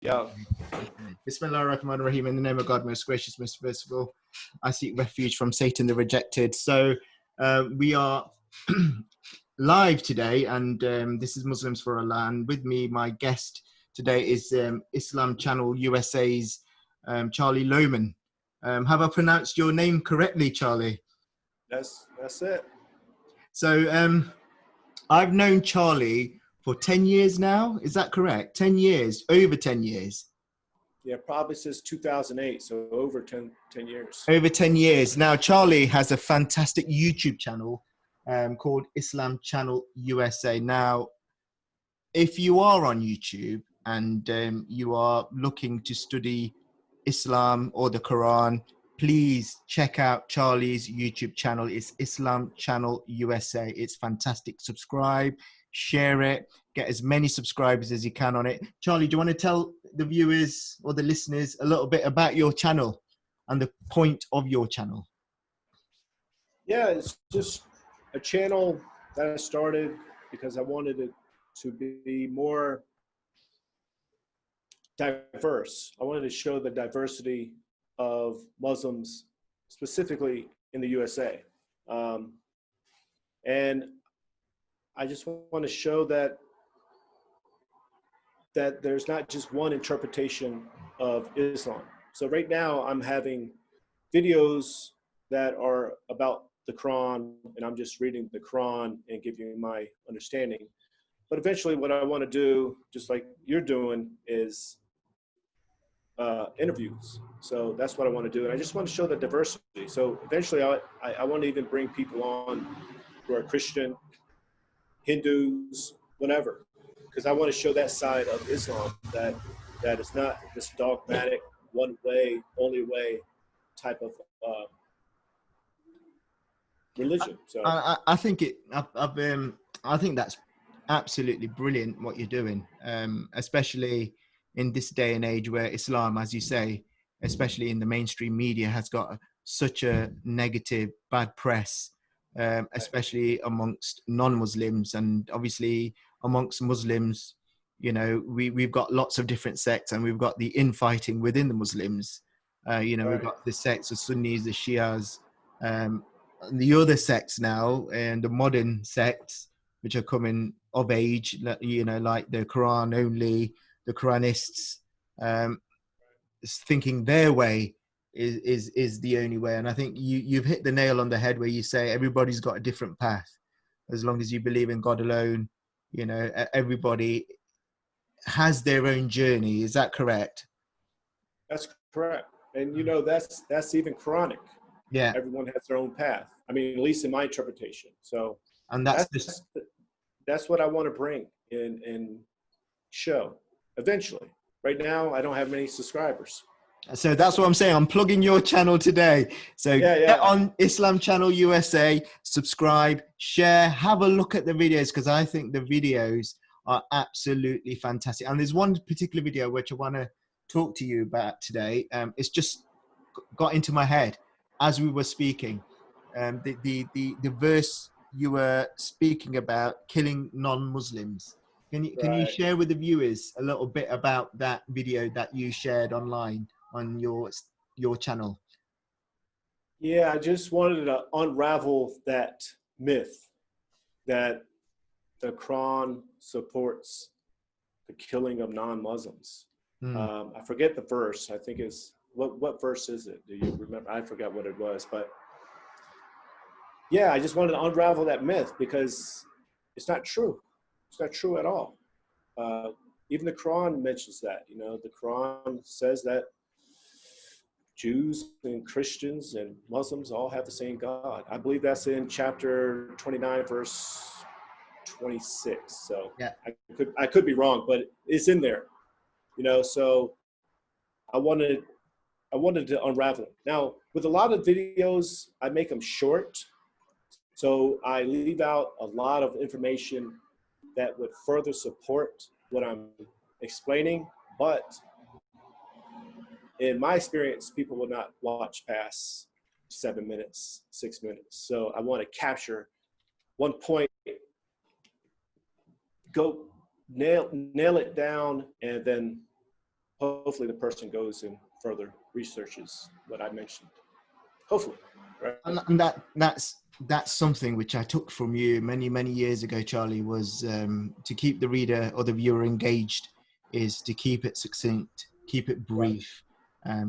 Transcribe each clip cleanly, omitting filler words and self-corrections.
Yeah. Bismillah ar-Rahman ar-Rahim. In the name of God, most gracious, most merciful, I seek refuge from Satan the rejected. So we are live today, and this is Muslims for Allah. And with me, my guest today is Islam Channel USA's Charlie Lohman. Have I pronounced your name correctly, Charlie? That's it. So I've known Charlie for 10 years now. Is that correct? 10 years, over 10 years. Yeah, probably since 2008, so over 10 years. Over 10 years. Now, Charlie has a fantastic YouTube channel called Islam Channel USA. Now, if you are on YouTube and you are looking to study Islam or the Quran, please check out Charlie's YouTube channel. It's Islam Channel USA. It's fantastic. Subscribe, share it, get as many subscribers as you can on it. Charlie, do you want to tell the viewers or the listeners a little bit about your channel and the point of your channel? Yeah, it's just a channel that I started because I wanted it to be more diverse. I wanted to show the diversity of Muslims, specifically in the USA. And I just want to show that there's not just one interpretation of Islam. So right now I'm having videos that are about the Quran, and I'm just reading the Quran and giving you my understanding. But eventually what I want to do, just like you're doing, is interviews. So that's what I want to do. And I just want to show the diversity. So eventually I want to even bring people on who are Christian, Hindus, whatever, because I want to show that side of Islam that is not this dogmatic, one way, only way type of religion. So I think I think that's absolutely brilliant what you're doing, especially in this day and age where Islam, as you say, especially in the mainstream media, has got such a negative, bad press, especially amongst non-Muslims, and obviously amongst Muslims. You know, we've got lots of different sects, and we've got the infighting within the Muslims. You know, we've got the sects, the Sunnis, the Shias, and the other sects now, and the modern sects which are coming of age, you know, like the Quran only, the Quranists, thinking their way is the only way. And I think you've hit the nail on the head where you say everybody's got a different path. As long as you believe in God alone, you know, everybody has their own journey. Is that correct? that's correct. And you know, that's even Quranic. Yeah. Everyone has their own path. I mean, at least in my interpretation. So And that's what I want to bring in and show eventually. Right now, I don't have many subscribers. So that's what I'm saying. I'm plugging your channel today. So get on Islam Channel USA, subscribe, share, have a look at the videos, because I think the videos are absolutely fantastic. And there's one particular video which I want to talk to you about today. It's just got into my head as we were speaking. The verse you were speaking about, killing non-Muslims. Can you share with the viewers a little bit about that video that you shared online on your channel? Yeah, I just wanted to unravel that myth that the Quran supports the killing of non-Muslims. I forget the verse. I think it's what verse is it? Do you remember? I forgot what it was, but yeah, I just wanted to unravel that myth because it's not true. It's not true at all. Even the Quran mentions that. You know, the Quran says that Jews and Christians and Muslims all have the same God. I believe that's in chapter 29, verse 26. So yeah, I could be wrong, but it's in there. You know, so I wanted to unravel it. Now, with a lot of videos, I make them short. So I leave out a lot of information that would further support what I'm explaining. But in my experience, people will not watch past 7 minutes, 6 minutes. So I want to capture one point, go nail it down, and then hopefully the person goes and further researches what I mentioned. Hopefully, right? And that's something which I took from you many years ago, Charlie, was to keep the reader or the viewer engaged is to keep it succinct, keep it brief,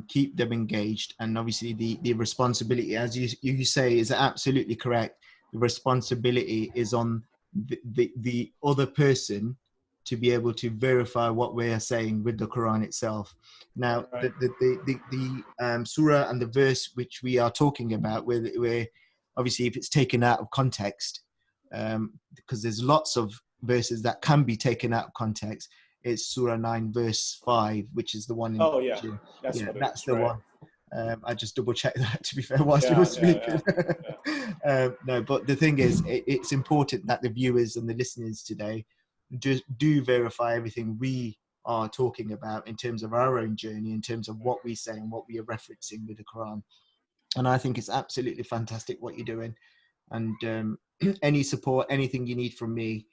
keep them engaged. And obviously the responsibility, as you say, is absolutely correct. The responsibility is on the other person to be able to verify what we are saying with the Quran itself. Now, right. the surah and the verse which we are talking about, where obviously if it's taken out of context, because there's lots of verses that can be taken out of context, it's Surah 9 verse 5, which is the one in that's the one. I just double checked that, to be fair, whilst you were speaking. No, but the thing is, it's important that the viewers and the listeners today do verify everything we are talking about in terms of our own journey, in terms of what we say and what we are referencing with the Quran. And I think it's absolutely fantastic what you're doing. And any support, anything you need from me,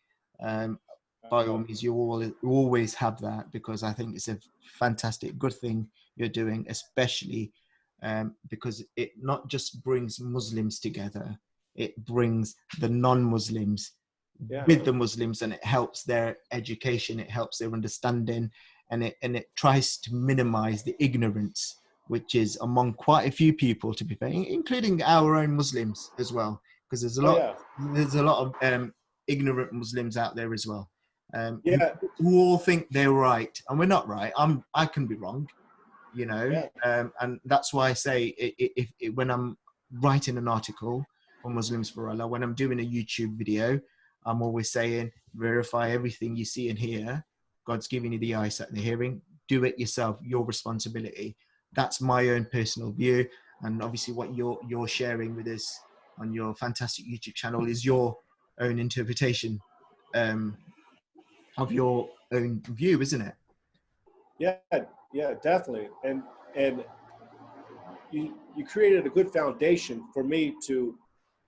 by all means, you always have that, because I think it's a fantastic, good thing you're doing, especially because it not just brings Muslims together, it brings the non-Muslims with the Muslims, and it helps their education, it helps their understanding, and it tries to minimize the ignorance which is among quite a few people, to be fair, including our own Muslims as well, because there's a lot of ignorant Muslims out there as well, who all think they're right, and we're not right. I can be wrong, you know, and that's why I say when I'm writing an article for Muslims for Allah, when I'm doing a YouTube video, I'm always saying, verify everything you see and hear. God's giving you the eyesight and the hearing. Do it yourself, your responsibility. That's my own personal view. And obviously what you're sharing with us on your fantastic YouTube channel is your own interpretation of your own view, isn't it? Yeah, definitely. And you created a good foundation for me to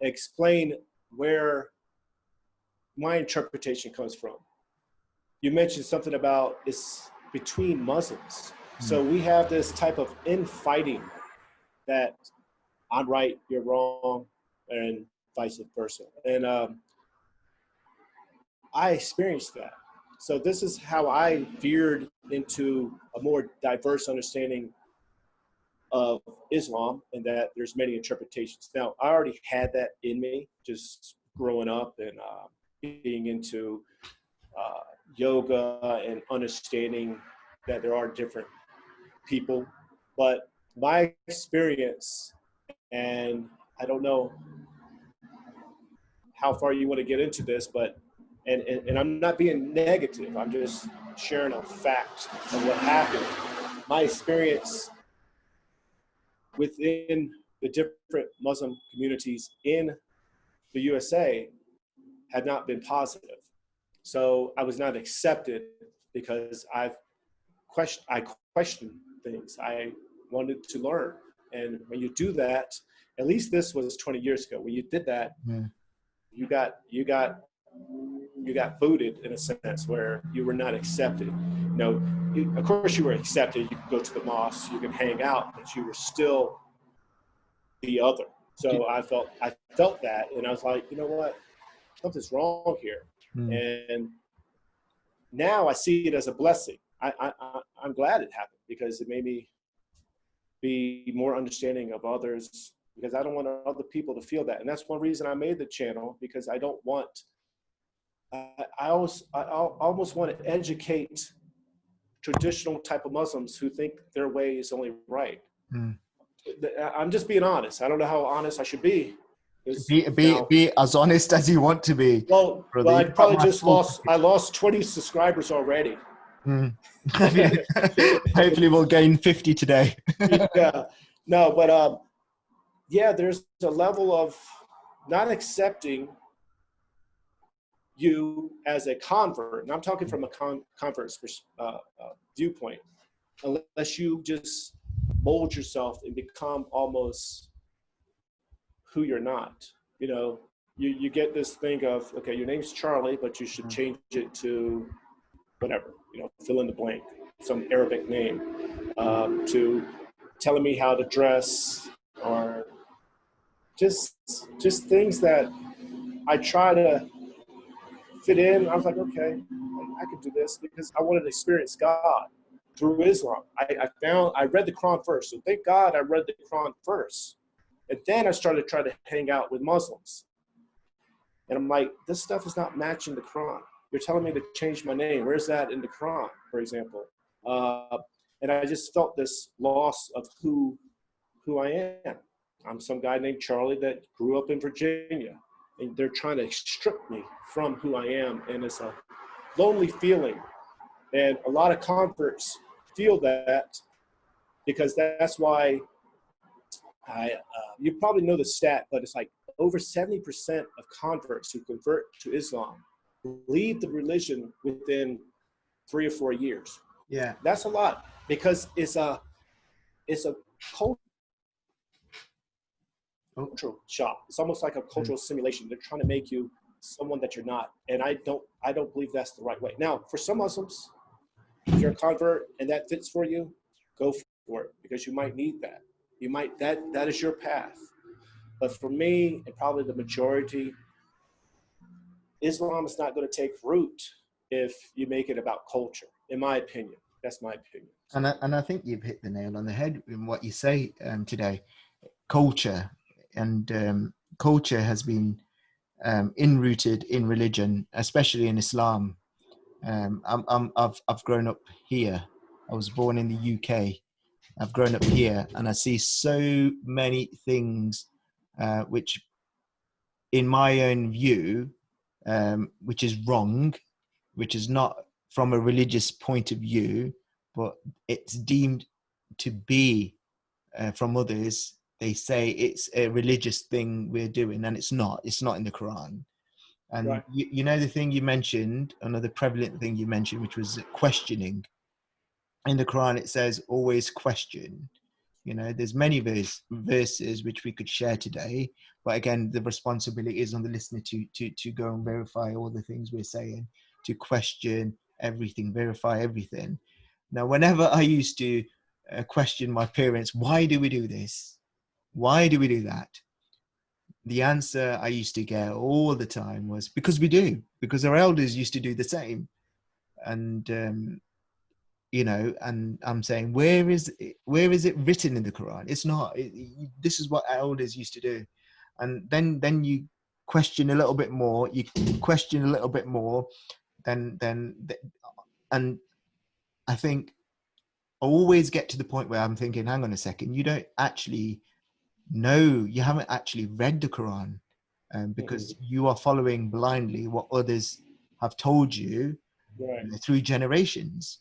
explain where my interpretation comes from. You mentioned something about it's between Muslims. So we have this type of infighting that I'm right, you're wrong, and vice versa. And I experienced that. So this is how I veered into a more diverse understanding of Islam, and that there's many interpretations. Now, I already had that in me, just growing up and being into yoga and understanding that there are different people. But my experience, and I don't know how far you want to get into this, but and I'm not being negative, I'm just sharing a fact of what happened. My experience within the different Muslim communities in the USA had not been positive. So I was not accepted because I questioned things. I wanted to learn. And when you do that, at least this was 20 years ago, when you did that, you got booted in a sense where you were not accepted. You know, of course you were accepted. You could go to the mosque, you could hang out, but you were still the other. So I felt that, and I was like, you know what, something's wrong here. And now I see it as a blessing. I'm glad it happened, because it made me be more understanding of others, because I don't want other people to feel that. And that's one reason I made the channel, because I don't want, I almost want to educate traditional type of Muslims who think their way is only right. I'm just being honest. I don't know how honest I should be. Be as honest as you want to be. Well, I probably just lost 20 subscribers already. Hopefully we'll gain 50 today. No, but there's a level of not accepting you as a convert, and I'm talking from a convert viewpoint, unless you just mold yourself and become almost who you're not. You know, you get this thing of, okay, your name's Charlie, but you should change it to whatever, you know, fill in the blank, some Arabic name. to telling me how to dress, or just things that I try to fit in. I was like, okay, I could do this because I wanted to experience God through Islam. I read the Quran first. So thank God I read the Quran first. And then I started trying to hang out with Muslims. And I'm like, this stuff is not matching the Quran. You're telling me to change my name. Where's that in the Quran, for example? And I just felt this loss of who I am. I'm some guy named Charlie that grew up in Virginia. And they're trying to strip me from who I am. And it's a lonely feeling. And a lot of converts feel that, because that's why you probably know the stat, but it's like over 70% of converts who convert to Islam leave the religion within 3 or 4 years. Yeah. That's a lot, because it's a cultural shock. It's almost like a cultural simulation. They're trying to make you someone that you're not. And I don't believe that's the right way. Now, for some Muslims, if you're a convert and that fits for you, go for it, because you might need that. You might, that is your path. But for me, and probably the majority, Islam is not going to take root if you make it about culture, in my opinion. That's my opinion. And I think you've hit the nail on the head in what you say today. Culture, and culture has been enrooted in religion, especially in Islam. I've grown up here. I was born in the UK. I've grown up here, and I see so many things which, in my own view, which is wrong, which is not from a religious point of view, but it's deemed to be from others. They say it's a religious thing we're doing, and it's not. It's not in the Quran. And right. you know, the thing you mentioned, another prevalent thing you mentioned, which was questioning. In the Quran, it says always question. You know, there's many verses which we could share today, but again, the responsibility is on the listener to go and verify all the things we're saying, to question everything, verify everything. Now, whenever I used to question my parents, why do we do this? Why do we do that? The answer I used to get all the time was because we do, because our elders used to do the same. And you know, and I'm saying, where is it written in the Quran? It's not. This is what our elders used to do. And then you question a little bit more. You question a little bit more. And I think I always get to the point where I'm thinking, hang on a second, you don't actually know, you haven't actually read the Quran, because you are following blindly what others have told you, right. Through generations.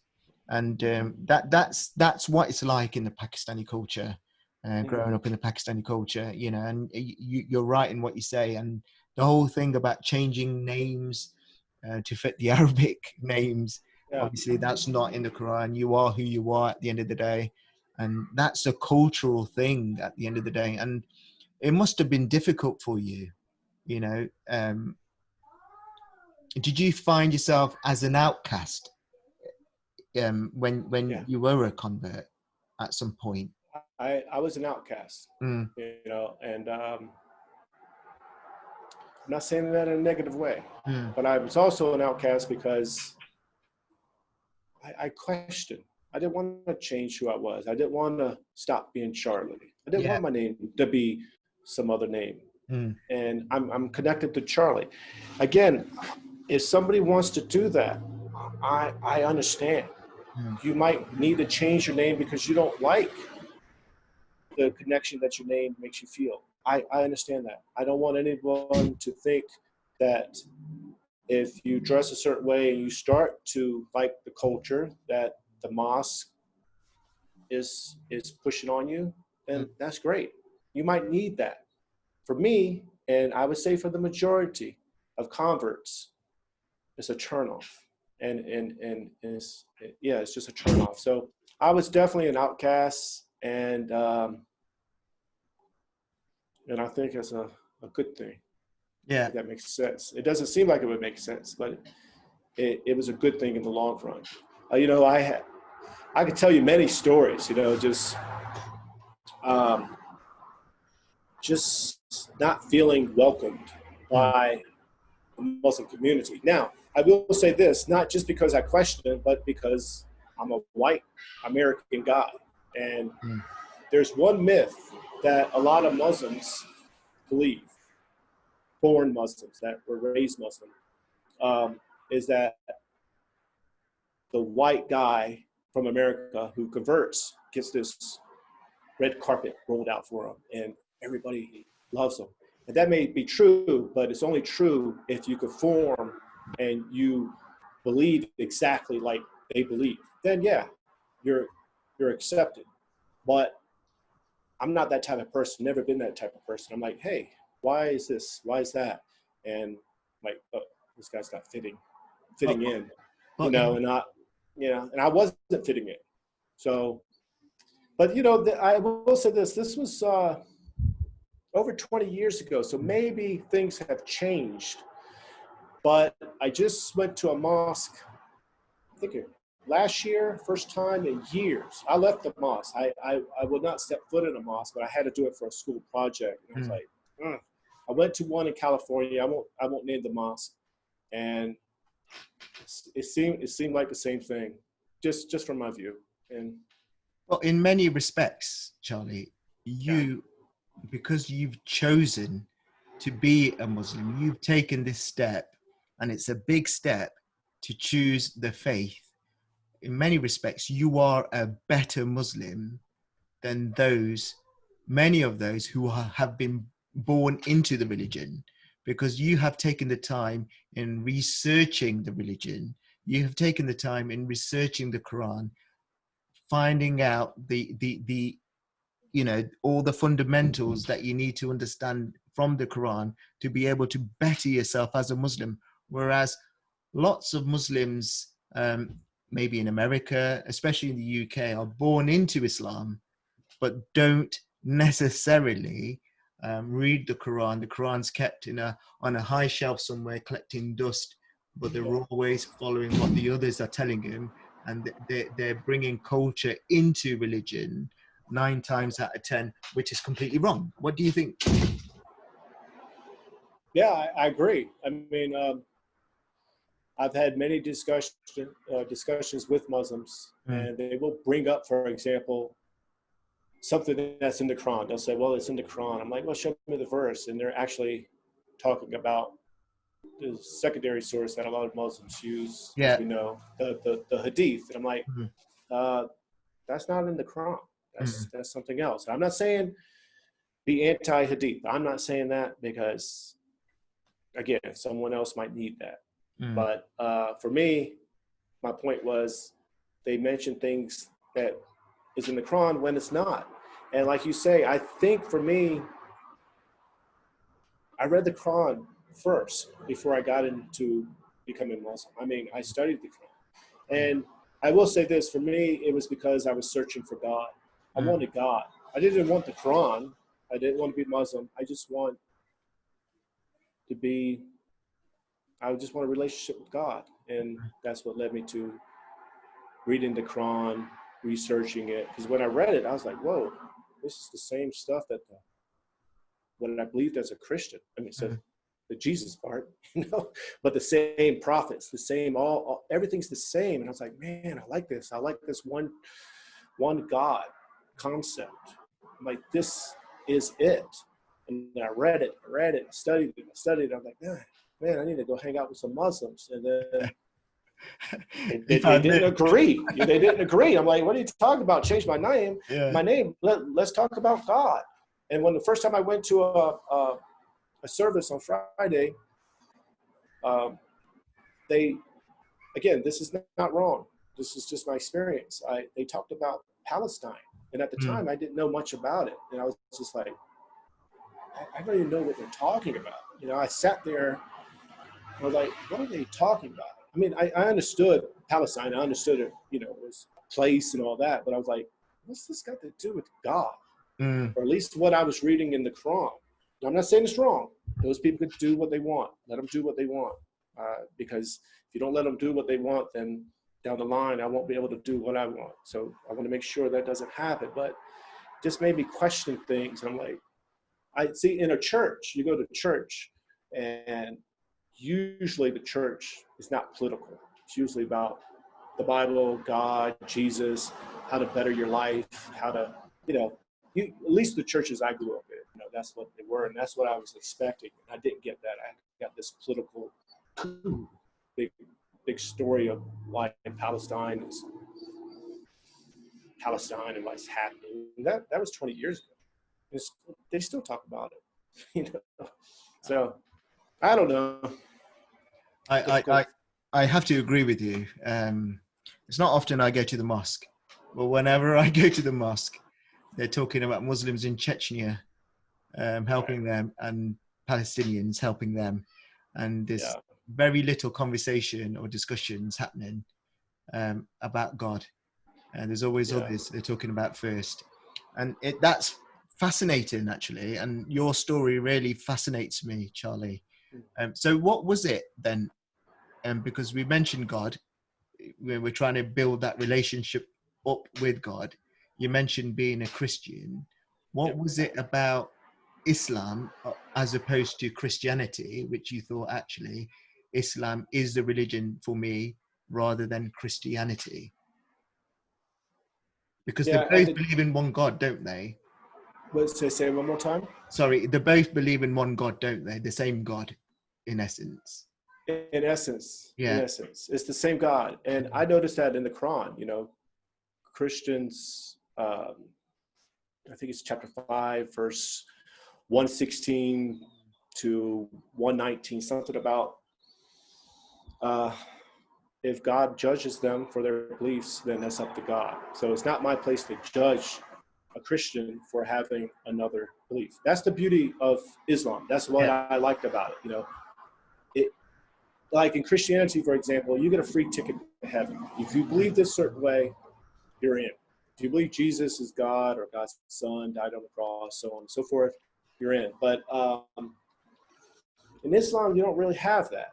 And that's what it's like in the Pakistani culture, growing up in the Pakistani culture, you know. And you're right in what you say. And the whole thing about changing names to fit the Arabic names, obviously that's not in the Quran. You are who you are at the end of the day, and that's a cultural thing at the end of the day. And it must have been difficult for you, you know. Did you find yourself as an outcast when you were a convert at some point? I was an outcast, you know, and I'm not saying that in a negative way, but I was also an outcast because I questioned. I didn't want to change who I was. I didn't want to stop being Charlie. I didn't want my name to be some other name. And I'm connected to Charlie. Again, if somebody wants to do that, I understand. You might need to change your name because you don't like the connection that your name makes you feel. I understand that. I don't want anyone to think that if you dress a certain way and you start to like the culture that the mosque is pushing on you, then that's great. You might need that. For me, and I would say for the majority of converts, it's a turnoff. And it's, it's just a turnoff. So I was definitely an outcast, and I think it's a good thing. Yeah, if that makes sense. It doesn't seem like it would make sense, but it was a good thing in the long run. You know, I could tell you many stories, just not feeling welcomed by the Muslim community. Now, I will say this, not just because I question it, but because I'm a white American guy. And there's one myth that a lot of Muslims believe, foreign Muslims that were raised Muslim, is that the white guy from America who converts gets this red carpet rolled out for him and everybody loves him. And that may be true, but it's only true if you conform and you believe exactly like they believe. Then yeah, you're accepted. But I'm not that type of person, never been that type of person. I'm like, hey, why is this? Why is that? And like, oh, this guy's not fitting in, and and I wasn't fitting in. So, but I will say this was over 20 years ago. So maybe things have changed, but I just went to a mosque, I think last year, first time in years. I left the mosque. I would not step foot in a mosque, but I had to do it for a school project. And I was like, I went to one in California. I won't name the mosque, and it seemed like the same thing, just from my view. And well, in many respects, Charlie, because you've chosen to be a Muslim, you've taken this step, and it's a big step to choose the faith. In many respects, you are a better Muslim than many of those who have been born into the religion, because you have taken the time in researching the religion. You have taken the time in researching the Quran, finding out all the fundamentals that you need to understand from the Quran to be able to better yourself as a Muslim. Whereas lots of Muslims, maybe in America, especially in the UK, are born into Islam, but don't necessarily read the Quran. The Quran's kept on a high shelf somewhere, collecting dust, but they're always following what the others are telling them, and they're bringing culture into religion 9 times out of 10, which is completely wrong. What do you think? Yeah, I agree. I mean, I've had many discussions with Muslims, and they will bring up, for example, something that's in the Quran. They'll say, well, it's in the Quran. I'm like, well, show me the verse. And they're actually talking about the secondary source that a lot of Muslims use, as we know, the hadith. And I'm like, that's not in the Quran. That's something else. I'm not saying be anti-hadith. I'm not saying that because, again, someone else might need that. But for me, my point was they mention things that is in the Quran when it's not. And like you say, I think for me, I read the Quran first before I got into becoming Muslim. I mean, I studied the Quran. And I will say this, for me, it was because I was searching for God. I wanted God. I didn't want the Quran. I didn't want to be Muslim. I just want a relationship with God. And that's what led me to reading the Quran, researching it. Because when I read it, I was like, whoa, this is the same stuff that what I believed as a Christian. I mean, so the Jesus part, but the same prophets, the same, everything's the same. And I was like, man, I like this. I like this one God concept. I'm like, this is it. And I read it, studied it. I'm like, man, I need to go hang out with some Muslims. And then they didn't agree. They didn't agree. I'm like, what are you talking about? Change my name. My name. Let's talk about God. And when the first time I went to a service on Friday, this is not wrong. This is just my experience. They talked about Palestine. And at the time, I didn't know much about it. And I was just like, I don't even know what they're talking about. I sat there, I was like, what are they talking about? I mean, I understood Palestine. I understood it, it was a place and all that. But I was like, what's this got to do with God? Or at least what I was reading in the Quran. I'm not saying it's wrong. Those people could do what they want. Let them do what they want. Because if you don't let them do what they want, then down the line, I won't be able to do what I want. So I want to make sure that doesn't happen. But just made me question things. I'm like, I see in a church, you go to church, and usually the church is not political. It's usually about the Bible, God, Jesus, how to better your life, how to, at least the churches I grew up in, that's what they were. And that's what I was expecting. I didn't get that. I got this political big story of why in Palestine and what's happening. And that was 20 years ago. They still talk about it, So I don't know. I have to agree with you. It's not often I go to the mosque, but whenever I go to the mosque, they're talking about Muslims in Chechnya, helping them, and Palestinians helping them. And there's very little conversation or discussions happening about God. And there's always others they're talking about first. And that's fascinating, actually. And your story really fascinates me, Charlie. So what was it then? Because we mentioned God, we're trying to build that relationship up with God. You mentioned being a Christian. What was it about Islam as opposed to Christianity, which you thought actually Islam is the religion for me rather than Christianity? Because they both believe in one God, don't they? Say it one more time. Sorry, they both believe in one God, don't they? The same God, in essence. In essence, it's the same God. And I noticed that in the Quran, Christians, I think it's chapter 5, verse 116 to 119, something about if God judges them for their beliefs, then that's up to God. So it's not my place to judge a Christian for having another belief. That's the beauty of Islam. That's what I liked about it. Like in Christianity, for example, you get a free ticket to heaven. If you believe this certain way, you're in. If you believe Jesus is God or God's son, died on the cross, so on and so forth, you're in. But in Islam, you don't really have that.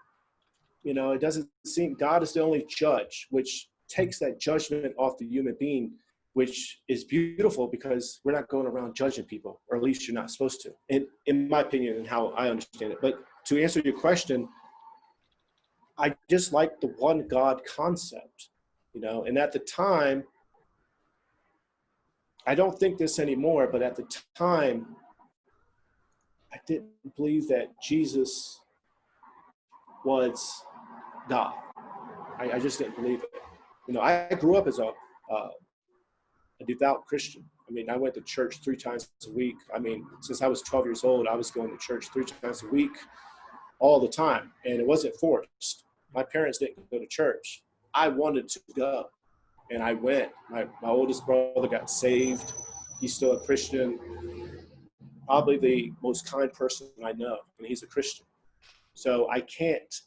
It doesn't seem, God is the only judge, which takes that judgment off the human being, which is beautiful because we're not going around judging people, or at least you're not supposed to, in my opinion and how I understand it. But to answer your question, I just like the one God concept, and at the time, I don't think this anymore, but at the time, I didn't believe that Jesus was God. I just didn't believe it. I grew up as a devout Christian. I went to church 3 times a week. Since I was 12 years old, I was going to church 3 times a week all the time, and it wasn't forced. My parents didn't go to church. I wanted to go, and I went. My oldest brother got saved. He's still a Christian, probably the most kind person I know, and he's a Christian. So I can't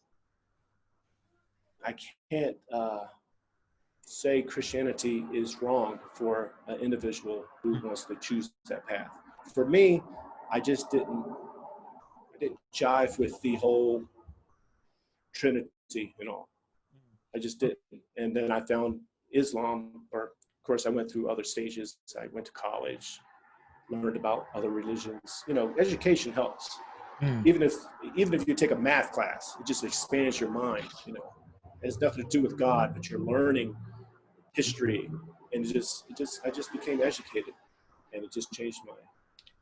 say Christianity is wrong for an individual who wants to choose that path. For me, I didn't jive with the whole Trinity and all. I just didn't. And then I found Islam, or of course I went through other stages. I went to college, learned about other religions. Education helps. Even if you take a math class, it just expands your mind. It has nothing to do with God, but you're learning history, and I just became educated, and it just changed my.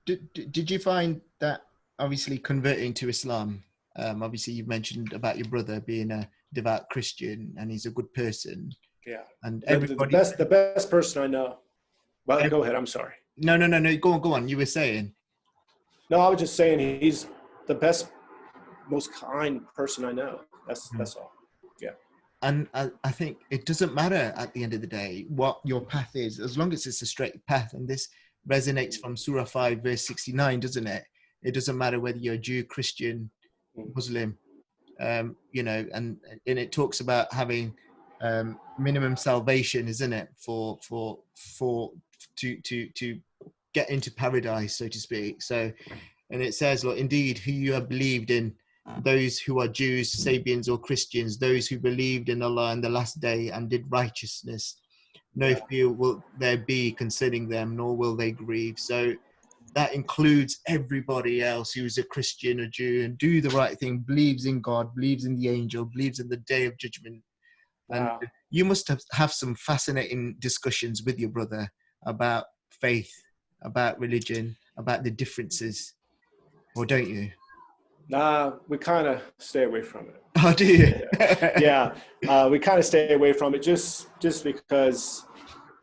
Did you find that obviously converting to Islam? Obviously, you've mentioned about your brother being a devout Christian, and he's a good person. Yeah, and everybody, the best person I know. Well, go ahead. I'm sorry. No. Go on. You were saying. No, I was just saying he's the best, most kind person I know. That's all. Yeah. And I think it doesn't matter at the end of the day what your path is, as long as it's a straight path. And this resonates from Surah 5, verse 69, doesn't it? It doesn't matter whether you're a Jew, Christian, Muslim, and it talks about having minimum salvation, isn't it, to get into paradise, so to speak. So, and it says, "Look, indeed, who you have believed in those who are Jews, Sabians, or Christians, those who believed in Allah in the last day and did righteousness. No fear will there be concerning them, nor will they grieve. So that includes everybody else who is a Christian, a Jew, and do the right thing, believes in God, believes in the angel, believes in the day of judgment. And you must have some fascinating discussions with your brother about faith, about religion, about the differences, or don't you? Nah, we kind of stay away from it. Oh, do you? Yeah, we kind of stay away from it just because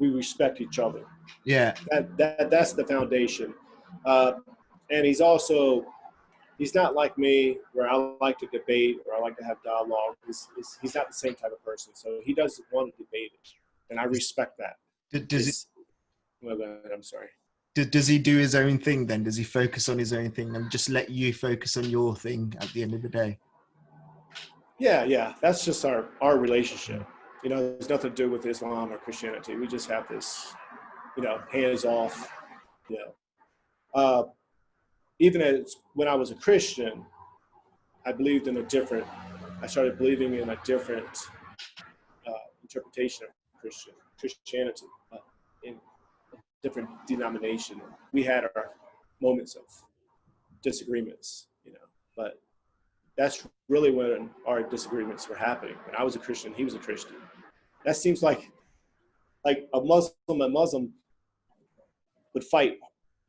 we respect each other. Yeah. That's the foundation. And he's not like me where I like to debate or I like to have dialogue. He's not the same type of person. So he doesn't want to debate it. And I respect that. I'm sorry. Does he do his own thing then? Does he focus on his own thing and just let you focus on your thing at the end of the day? Yeah. That's just our relationship. There's nothing to do with Islam or Christianity. We just have this, hands off. Even when I was a Christian, I started believing in a different interpretation of Christianity, in a different denomination. We had our moments of disagreements, but that's really when our disagreements were happening. When I was a Christian, he was a Christian. That seems like a Muslim would fight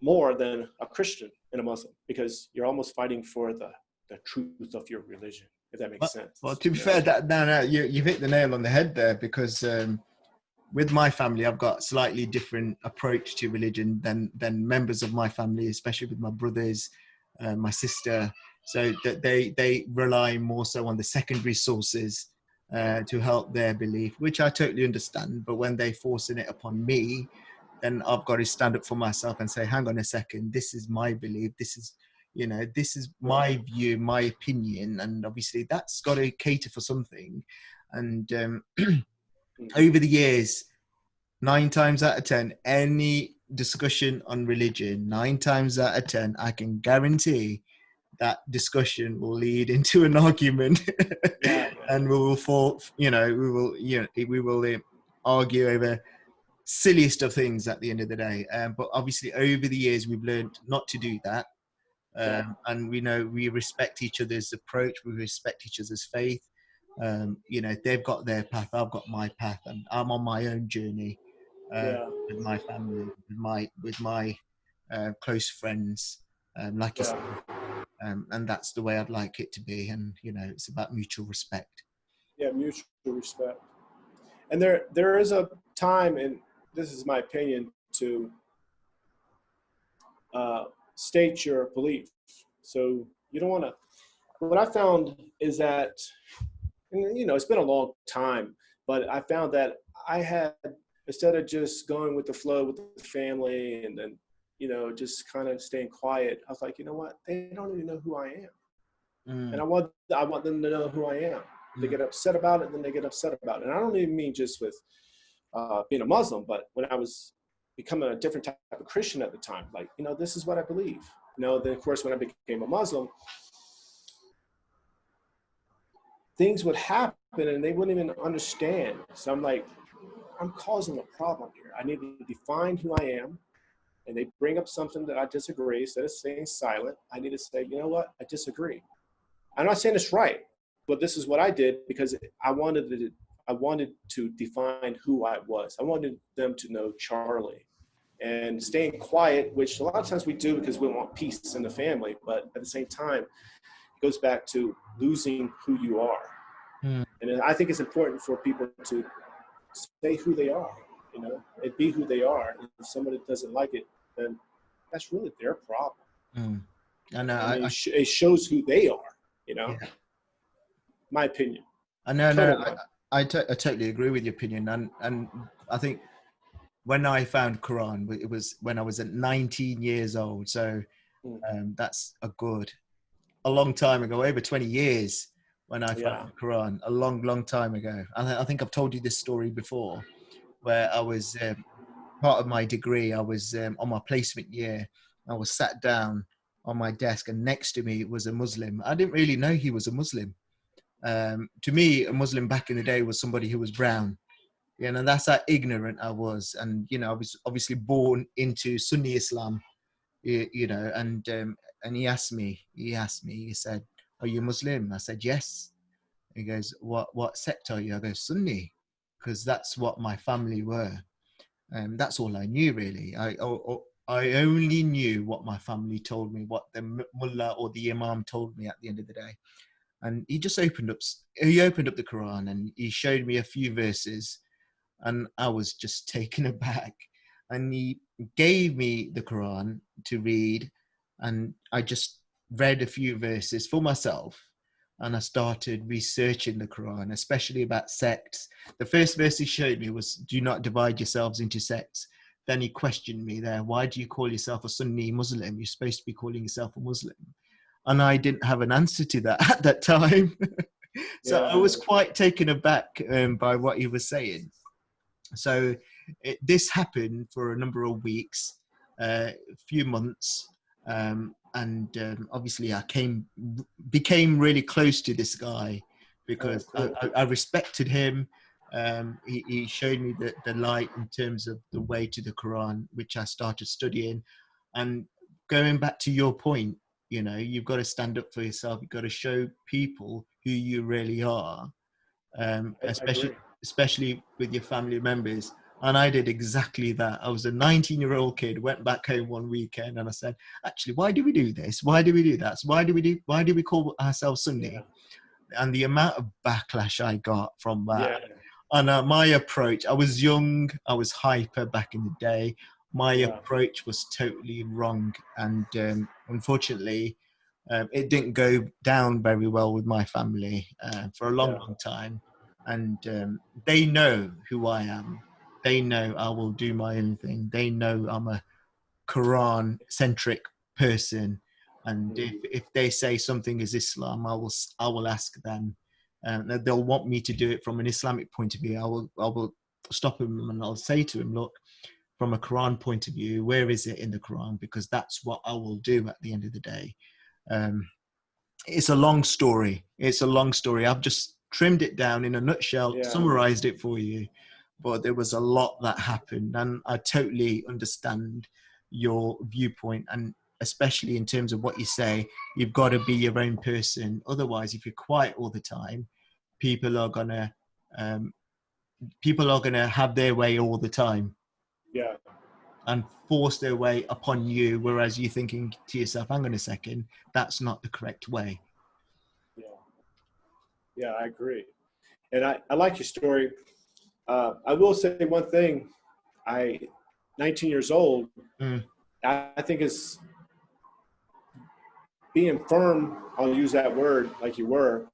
more than a Christian and a Muslim, because you're almost fighting for the truth of your religion, if that makes sense. Well, to be fair, you've hit the nail on the head there, because with my family, I've got a slightly different approach to religion than members of my family, especially with my brothers, my sister. So that they rely more so on the secondary sources to help their belief, which I totally understand. But when they forcing it upon me, then I've got to stand up for myself and say, hang on a second, this is my belief. This is my view, my opinion. And obviously that's got to cater for something. And over the years, 9 times out of 10, any discussion on religion, 9 times out of 10, I can guarantee that discussion will lead into an argument. And we will argue over silliest of things at the end of the day. But obviously over the years, we've learned not to do that. And we respect each other's approach. We respect each other's faith. They've got their path. I've got my path, and I'm on my own journey with my family, with my close friends, like you said. And that's the way I'd like it to be. And, it's about mutual respect. Yeah, mutual respect. And there is a time, and this is my opinion, to state your belief. So you don't want to. What I found is that, and, it's been a long time, but I found that I had, instead of just going with the flow with the family and then, just kind of staying quiet, I was like, you know what? They don't even know who I am. And I want them to know who I am. They get upset about it, then they get upset about it. And I don't even mean just with being a Muslim, but when I was becoming a different type of Christian at the time, like, this is what I believe. Then of course, when I became a Muslim, things would happen and they wouldn't even understand. So I'm like, I'm causing a problem here. I need to define who I am. And they bring up something that I disagree. Instead of staying silent, I need to say, you know what? I disagree. I'm not saying it's right, but this is what I did because I wanted to define who I was. I wanted them to know Charlie. And staying quiet, which a lot of times we do because we want peace in the family, but at the same time, it goes back to losing who you are. And I think it's important for people to say who they are, and be who they are. And if somebody doesn't like it, then that's really their problem. It shows who they are, Yeah. My opinion. I totally agree with your opinion. And I think when I found Quran, it was when I was at 19 years old. So that's a long time ago, over 20 years when I found the Quran, a long, long time ago. I think I've told you this story before, where I was part of my degree. I was on my placement year. I was sat down on my desk, and next to me was a Muslim. I didn't really know he was a Muslim. To me, a Muslim back in the day was somebody who was brown. You know, that's how ignorant I was. And, you know, I was obviously born into Sunni Islam, you know, and he said, "Are you Muslim?" I said, "Yes." He goes, what sect are you?" I go, "Sunni," because that's what my family were. That's all I knew, really. I only knew what my family told me, what the mullah or the imam told me at the end of the day. And he opened up the Quran, and he showed me a few verses, and I was just taken aback. And he gave me the Quran to read, and I just read a few verses for myself, and I started researching the Quran, especially about sects. The first verse he showed me was, "Do not divide yourselves into sects." Then he questioned me there, "Why do you call yourself a Sunni Muslim? You're supposed to be calling yourself a Muslim." And I didn't have an answer to that at that time. So I was quite taken aback by what he was saying. So this happened for a number of weeks, a few months, and obviously I became really close to this guy because I respected him. He showed me the light in terms of the way to the Quran, which I started studying. And going back to your point, you know, you've got to stand up for yourself. You've got to show people who you really are, especially with your family members. And I did exactly that. I was a 19-year-old kid, went back home one weekend, and I said, "Actually, why do we do this? Why do we do that? Why do we call ourselves Sunni?" Yeah. And the amount of backlash I got from that. Yeah. And my approach, I was young, I was hyper back in the day. My approach was totally wrong. And unfortunately, it didn't go down very well with my family for a long time. And they know who I am. They know I will do my own thing. They know I'm a Quran-centric person. And if they say something is Islam, I will ask them. They'll want me to do it from an Islamic point of view. I will stop them and I'll say to them, "Look, from a Quran point of view, where is it in the Quran?" Because that's what I will do at the end of the day. It's a long story. I've just trimmed it down in a nutshell, summarized it for you. But there was a lot that happened, and I totally understand your viewpoint, and especially in terms of what you say, you've got to be your own person. Otherwise, if you're quiet all the time, people are gonna have their way all the time. Yeah. And force their way upon you, whereas you're thinking to yourself, "Hang on a second, that's not the correct way." Yeah, I agree. And I like your story. I will say one thing. 19 years old, I think is being firm, I'll use that word like you were,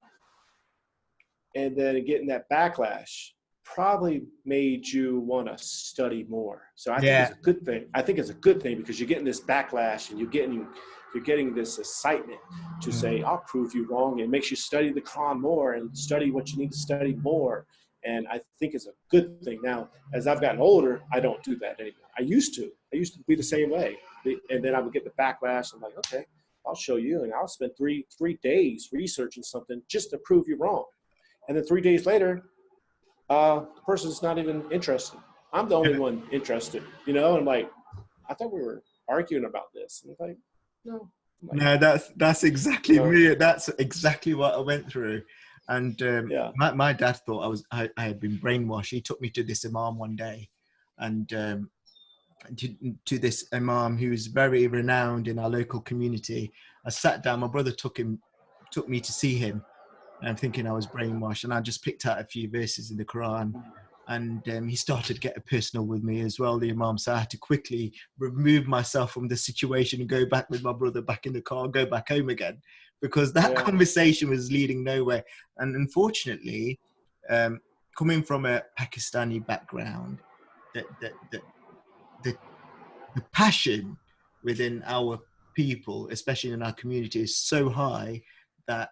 and then getting that backlash probably made you want to study more. So I think it's a good thing. I think it's a good thing because you're getting this backlash and you're getting this excitement to say, "I'll prove you wrong." It makes you study the Quran more and study what you need to study more. And I think it's a good thing. Now, as I've gotten older, I don't do that anymore. I used to be the same way. And then I would get the backlash. I'm like, "Okay, I'll show you." And I'll spend three days researching something just to prove you wrong. And then 3 days later, the person's not even interested. I'm the only one interested, you know? And like, I thought we were arguing about this. And I'm like, no. No, that's exactly me. That's exactly what I went through. And my dad thought I had been brainwashed. He took me to this imam one day, and to this imam who's very renowned in our local community. I sat down. My brother took me to see him, and thinking I was brainwashed. And I just picked out a few verses in the Quran, and he started to get personal with me as well, the imam. So I had to quickly remove myself from the situation and go back with my brother back in the car, go back home again, because that conversation was leading nowhere. And unfortunately, coming from a Pakistani background, the passion within our people, especially in our community, is so high that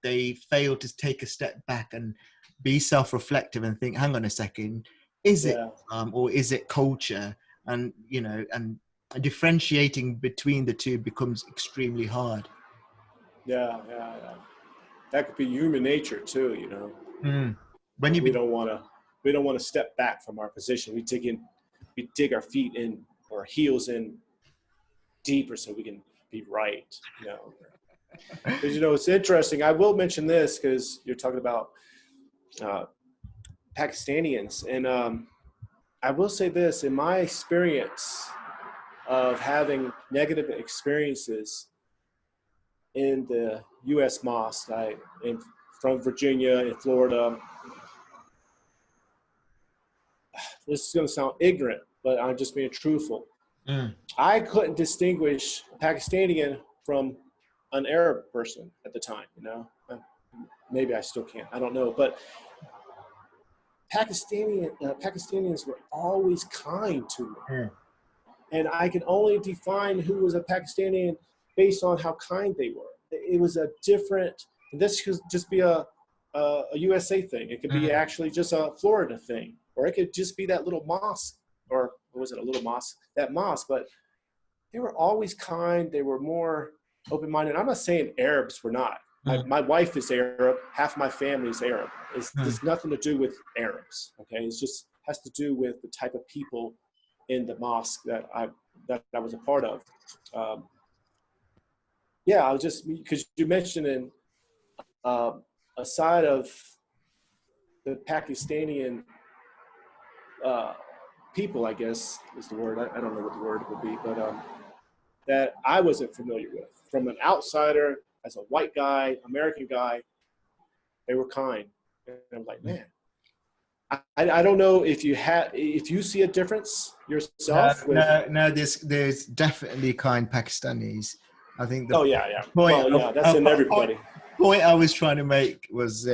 they fail to take a step back and be self-reflective and think, "Hang on a second, is it or is it culture?" And you know, and differentiating between the two becomes extremely hard. Yeah. That could be human nature too, you know. When you we don't want to step back from our position. We dig our feet in or heels in deeper so we can be right, you know. Because, you know, it's interesting. I will mention this because you're talking about Pakistanians, and I will say this: in my experience of having negative experiences in the U.S. mosque, from Virginia and Florida. This is going to sound ignorant, but I'm just being truthful. I couldn't distinguish a Pakistani from an Arab person at the time, you know. Maybe I still can't. I don't know. But Pakistanians were always kind to me. And I can only define who was a Pakistani based on how kind they were. It was a different, this could just be a USA thing. It could be actually just a Florida thing. Or it could just be that little mosque, or was it a little mosque? That mosque, but they were always kind. They were more open-minded. I'm not saying Arabs were not. My wife is Arab. Half my family is Arab. It's nothing to do with Arabs. Okay, it's just has to do with the type of people in the mosque that I was a part of. Yeah, I was just because you mentioned in aside of the Pakistani people, I guess is the word. I don't know what the word would be, but that I wasn't familiar with. From an outsider, as a white guy, American guy, they were kind. And I'm like, man, I don't know if you see a difference yourself. No, there's definitely kind Pakistanis. I think the that's in everybody. Point I was trying to make was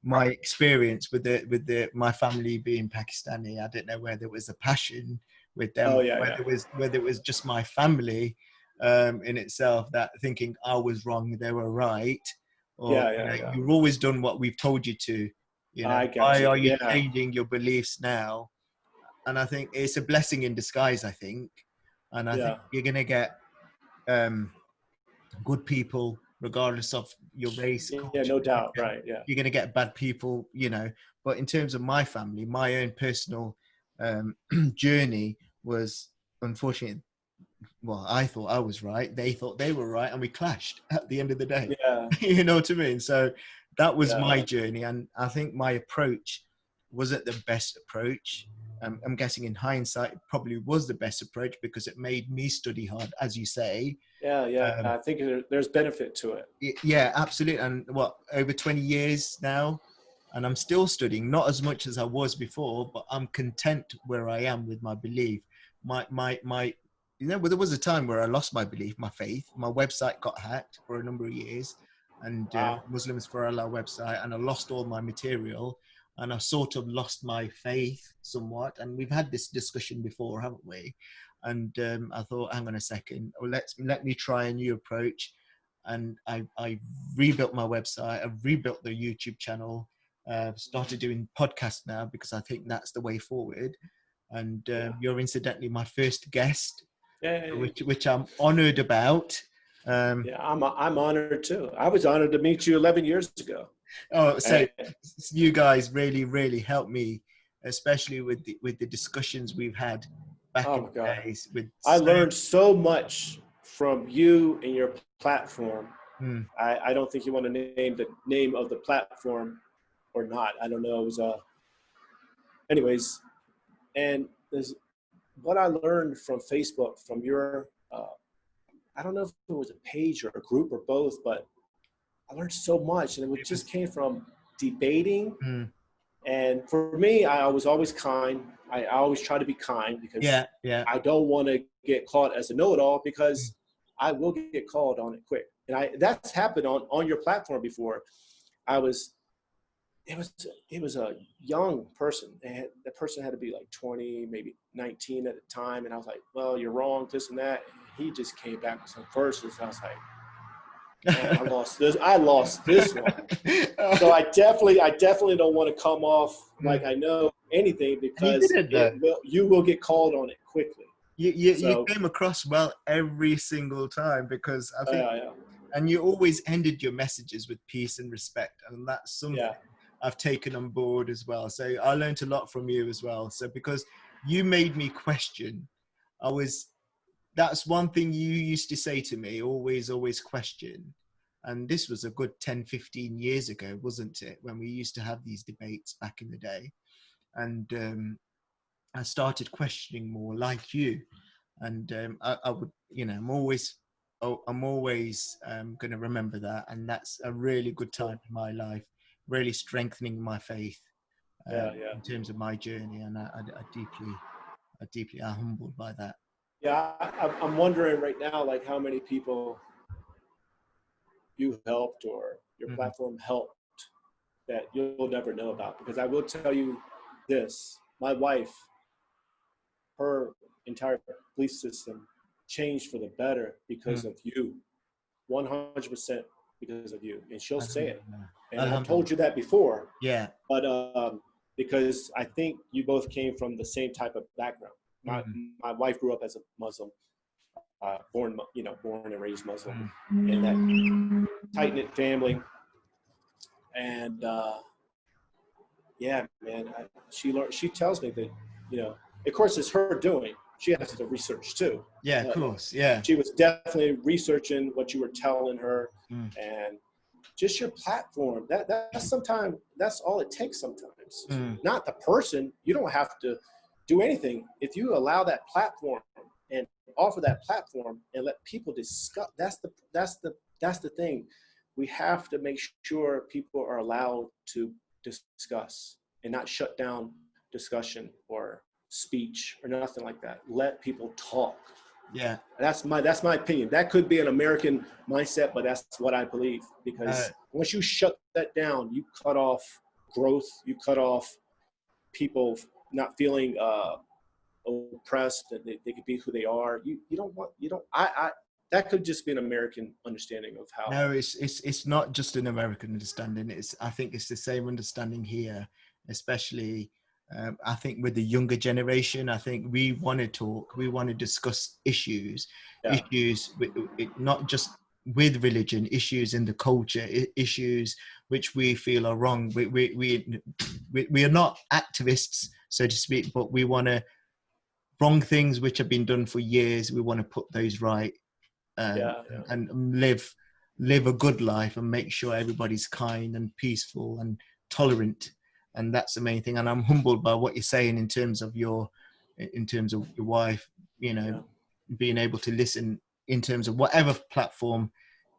my experience with my family being Pakistani. I didn't know whether it was a passion with them, whether it was just my family in itself that thinking I was wrong, they were right, or you've always done what we've told you to. You know, why are you changing your beliefs now? And I think it's a blessing in disguise. I think, and I think you're gonna get good people regardless of your race, culture. No doubt, right? Yeah, you're gonna get bad people, you know. But in terms of my family, my own personal journey was unfortunately. Well, I thought I was right. They thought they were right, and we clashed at the end of the day. Yeah, you know what I mean. So that was my journey, and I think my approach wasn't the best approach. I'm guessing in hindsight, it probably was the best approach because it made me study hard, as you say. Yeah. I think there's benefit to it. Yeah, absolutely. And over 20 years now, and I'm still studying, not as much as I was before, but I'm content where I am with my belief. You know, there was a time where I lost my belief, my faith. My website got hacked for a number of years, and Muslims for Allah website, and I lost all my material, and I sort of lost my faith somewhat. And we've had this discussion before, haven't we? And I thought, hang on a second, let me try a new approach. And I rebuilt my website. I've rebuilt the YouTube channel. Started doing podcasts now because I think that's the way forward. And you're incidentally my first guest. Which I'm honored about. I'm honored too. I was honored to meet you 11 years ago. Oh, so you guys really helped me, especially with the discussions we've had back in the days. I learned so much from you and your platform. I don't think you want to name the name of the platform or not. I don't know. It was anyways, and there's what I learned from Facebook, from your, I don't know if it was a page or a group or both, but I learned so much, and it just came from debating. And for me, I was always kind. I always try to be kind because I don't want to get caught as a know-it-all because I will get called on it quick. And that's happened on your platform before. It was a young person. The person had to be like 20, maybe 19 at the time. And I was like, well, you're wrong, this and that. And he just came back with some verses. I was like, man, I lost this one. So I definitely don't want to come off like I know anything because you will get called on it quickly. You So came across well every single time, because I think, yeah, and you always ended your messages with peace and respect, and that's something yeah, I've taken on board as well. So I learned a lot from you as well. So because you made me question, I was that's one thing you used to say to me, always question. And this was a good 10, 15 years ago, wasn't it? When we used to have these debates back in the day. And I started questioning more like you. And I would, I'm always going to remember that. And that's a really good time in my life, really strengthening my faith yeah, yeah. in terms of my journey. And I deeply am humbled by that. Yeah, I'm wondering right now, like how many people you helped or your Mm-hmm. platform helped that you'll never know about. Because I will tell you this, my wife, her entire belief system changed for the better because of you, 100% because of you. And she'll say it. Alhamdulillah. And I've Alhamdulillah. told you that before, Yeah. but because I think you both came from the same type of background. My wife grew up as a Muslim, born and raised Muslim, in that tight knit family, and yeah, man, she tells me that of course it's her doing. She has to research too. Yeah, of course. Yeah. She was definitely researching what you were telling her, and just your platform. That's sometimes that's all it takes. Sometimes, not the person. You don't have to do anything if you allow that platform and offer that platform and let people discuss. That's the thing. We have to make sure people are allowed to discuss and not shut down discussion or speech or nothing like that. Let people talk. Yeah. That's my opinion. That could be an American mindset, but that's what I believe. Because once you shut that down, you cut off growth. You cut off people not feeling oppressed, that they could be who they are. That could just be an American understanding of how. No, it's not just an American understanding. I think it's the same understanding here, especially. I think with the younger generation, I think we want to talk, we want to discuss issues not just with religion, issues in the culture, issues which we feel are wrong. We are not activists, so to speak, but we want to wrong things which have been done for years. We want to put those right, and live a good life and make sure everybody's kind and peaceful and tolerant. And that's the main thing. And I'm humbled by what you're saying in terms of your wife, being able to listen in terms of whatever platform,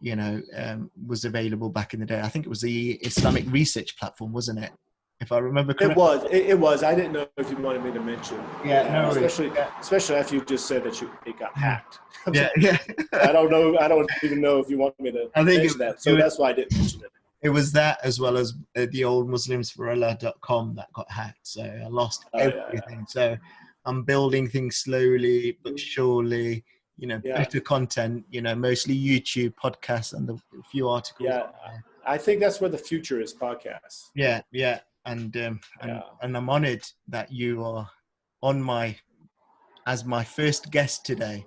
was available back in the day. I think it was the Islamic research platform, wasn't it? If I remember correctly. It was. I didn't know if you wanted me to mention. Yeah, no worries. Especially after you just said that it got hacked. Yeah. I don't know. I don't even know if you want me to mention that. So that's why I didn't mention it. It was that, as well as the old muslimsforallah.com that got hacked. So I lost everything. Yeah. So I'm building things slowly but surely, better content, mostly YouTube, podcasts, and a few articles. Yeah, I think that's where the future is, podcasts. Yeah, yeah. And I'm honored that you are on as my first guest today.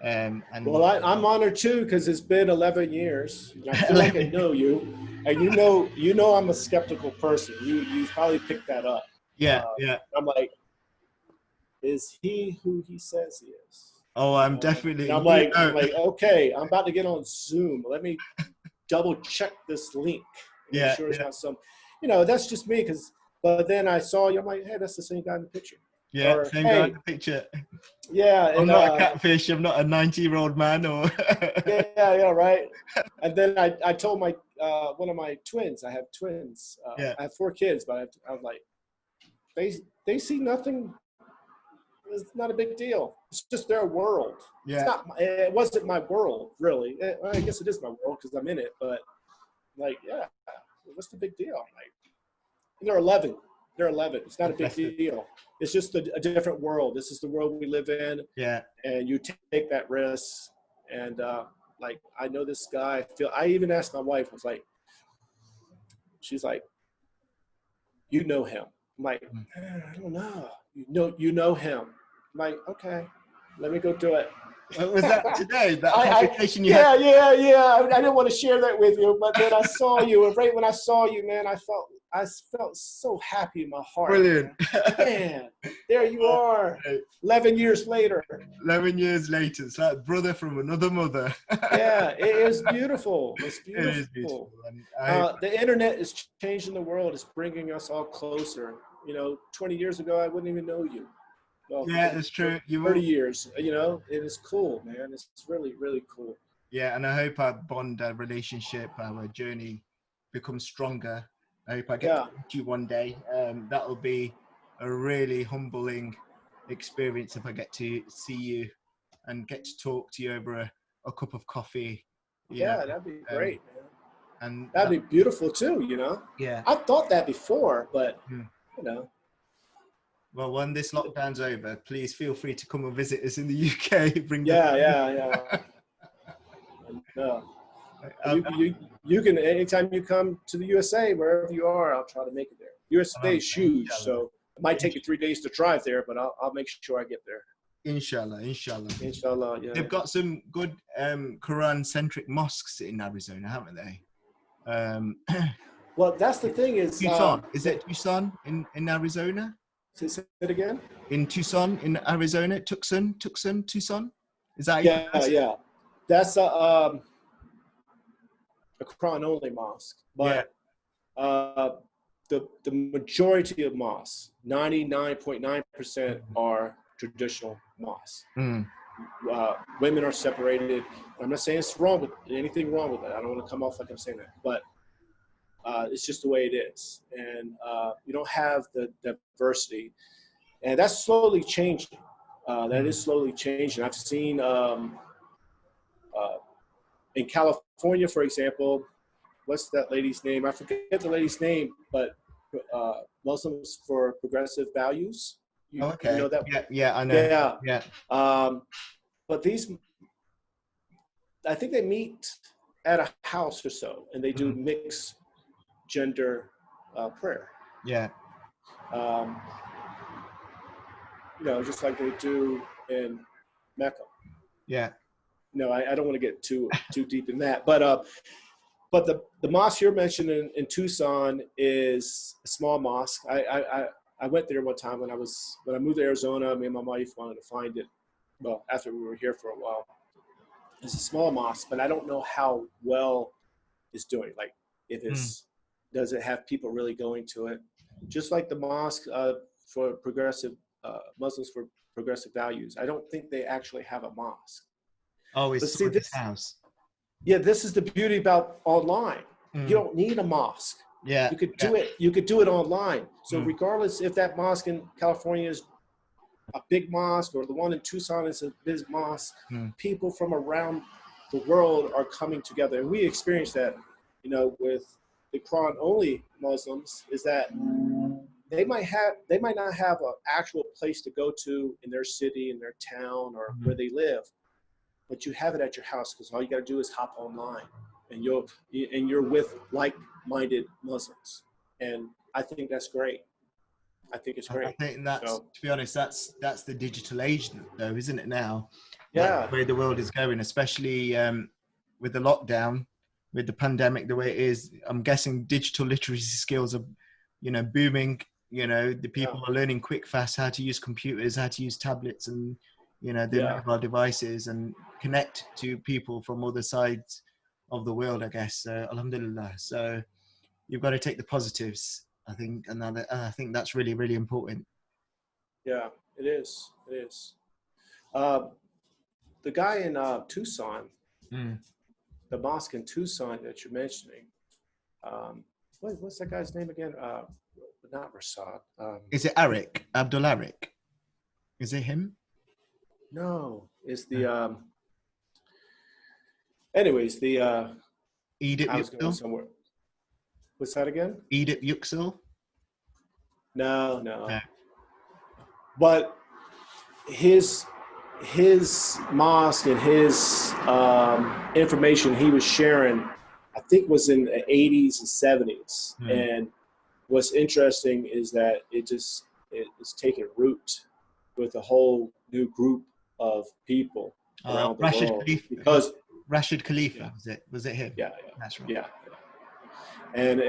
Well, I'm honored too, because it's been 11 years. And I feel like I know you, and you know I'm a skeptical person. You probably picked that up. Yeah. I'm like, is he who he says he is? Oh, I'm definitely. And I'm like, okay, I'm about to get on Zoom. Let me double check this link. Make sure it's not some, that's just me. But then I saw you. I'm like, hey, that's the same guy in the picture. Yeah, or, same guy in the picture. Yeah, I'm not a catfish. I'm not a 90-year-old man, or. yeah, right. And then I told my one of my twins. I have twins. I have 4 kids, but I was like, they see nothing. It's not a big deal. It's just their world. Yeah. It wasn't my world, really. I guess it is my world because I'm in it. But what's the big deal? I'm like, and they're 11. They're 11. It's not a big deal. It's just a different world. This is the world we live in. Yeah. And you take that risk. And I know this guy. I even asked my wife. She's like, you know him. I'm like, I don't know. You know him. I'm like, okay. Let me go do it. Was that today? That I conversation you had? I didn't want to share that with you, but then I saw you, and right when I saw you, man, I felt so happy in my heart. Brilliant. Man, there you are. 11 years later. 11 years later, it's like brother from another mother. Yeah, it is beautiful. It's beautiful. It is beautiful. The internet is changing the world. It's bringing us all closer. 20 years ago, I wouldn't even know you. Well, yeah, it's true. 30 years, it is cool, man. It's really, really cool. Yeah, and I hope our bond, our relationship, our journey becomes stronger. I hope I get to meet you one day. That'll be a really humbling experience if I get to see you and get to talk to you over a cup of coffee. Yeah, that'd be great, man. And that'd be beautiful too, Yeah. I've thought that before, but Well, when this lockdown's over, please feel free to come and visit us in the UK. Yeah. No. You can, anytime you come to the USA, wherever you are, I'll try to make it there. USA is huge, so it might take you 3 days to drive there, but I'll make sure I get there. Inshallah. Yeah. They've got some good Quran-centric mosques in Arizona, haven't they? Well, that's the thing is... Tucson. Is it Tucson in Arizona? Say it again? In Tucson, in Arizona? Tucson? Tucson? Is that Yeah. That's a Quran-only mosque. But the majority of mosques, 99.9% are traditional mosques. Women are separated. I'm not saying it's anything wrong with that. I don't want to come off like I'm saying that, but it's just the way it is. And you don't have the diversity, and that's slowly changing. That is slowly changing. I've seen in California, for example, what's that lady's name? I forget the lady's name, but Muslims for Progressive Values. Okay. You know that? Yeah, I know. Yeah. But I think they meet at a house or so, and they do mixed gender prayer. Yeah. Just like they do in Mecca. Yeah. No, I don't want to get too deep in that, but the mosque you're mentioning in Tucson is a small mosque. I went there one time when I moved to Arizona. Me and my wife wanted to find it. Well, after we were here for a while, it's a small mosque, but I don't know how well it's doing. Like, does it have people really going to it? Just like the mosque for progressive Muslims for Progressive Values, I don't think they actually have a mosque. Oh, it's this house. Yeah, this is the beauty about online. You don't need a mosque. Yeah, you could do it. You could do it online. So regardless if that mosque in California is a big mosque or the one in Tucson is a big mosque, people from around the world are coming together, and we experience that. With the Quran-only Muslims, is that they might not have an actual place to go to in their city, in their town, or where they live, but you have it at your house because all you got to do is hop online, and you're with like-minded Muslims, and I think that's great. I think it's great. I think that's, to be honest, that's the digital age, though, isn't it now? Yeah. That's the way the world is going, especially with the lockdown, with the pandemic, the way it is. I'm guessing digital literacy skills are, booming. The people are learning quick, fast how to use computers, how to use tablets, and their mobile devices, and connect to people from other sides of the world, I guess. Alhamdulillah. So you've got to take the positives, I think, and I think that's really, really important. Yeah, it is. It is. The guy in Tucson, the mosque in Tucson that you're mentioning, what's that guy's name again? Not Rasad. Is it Arik? Abdul Arik? Is it him? No, it's the. Anyways, the. Edith I was Yüksel? going somewhere. What's that again? Edith Yüksel? No. But his mosque and his information he was sharing, I think, was in the 80s and 70s. And what's interesting is that it's taken root with a whole new group of people around the Rashid world. Khalifa, Because Rashid Khalifa, yeah, was it him? yeah, That's right. yeah. And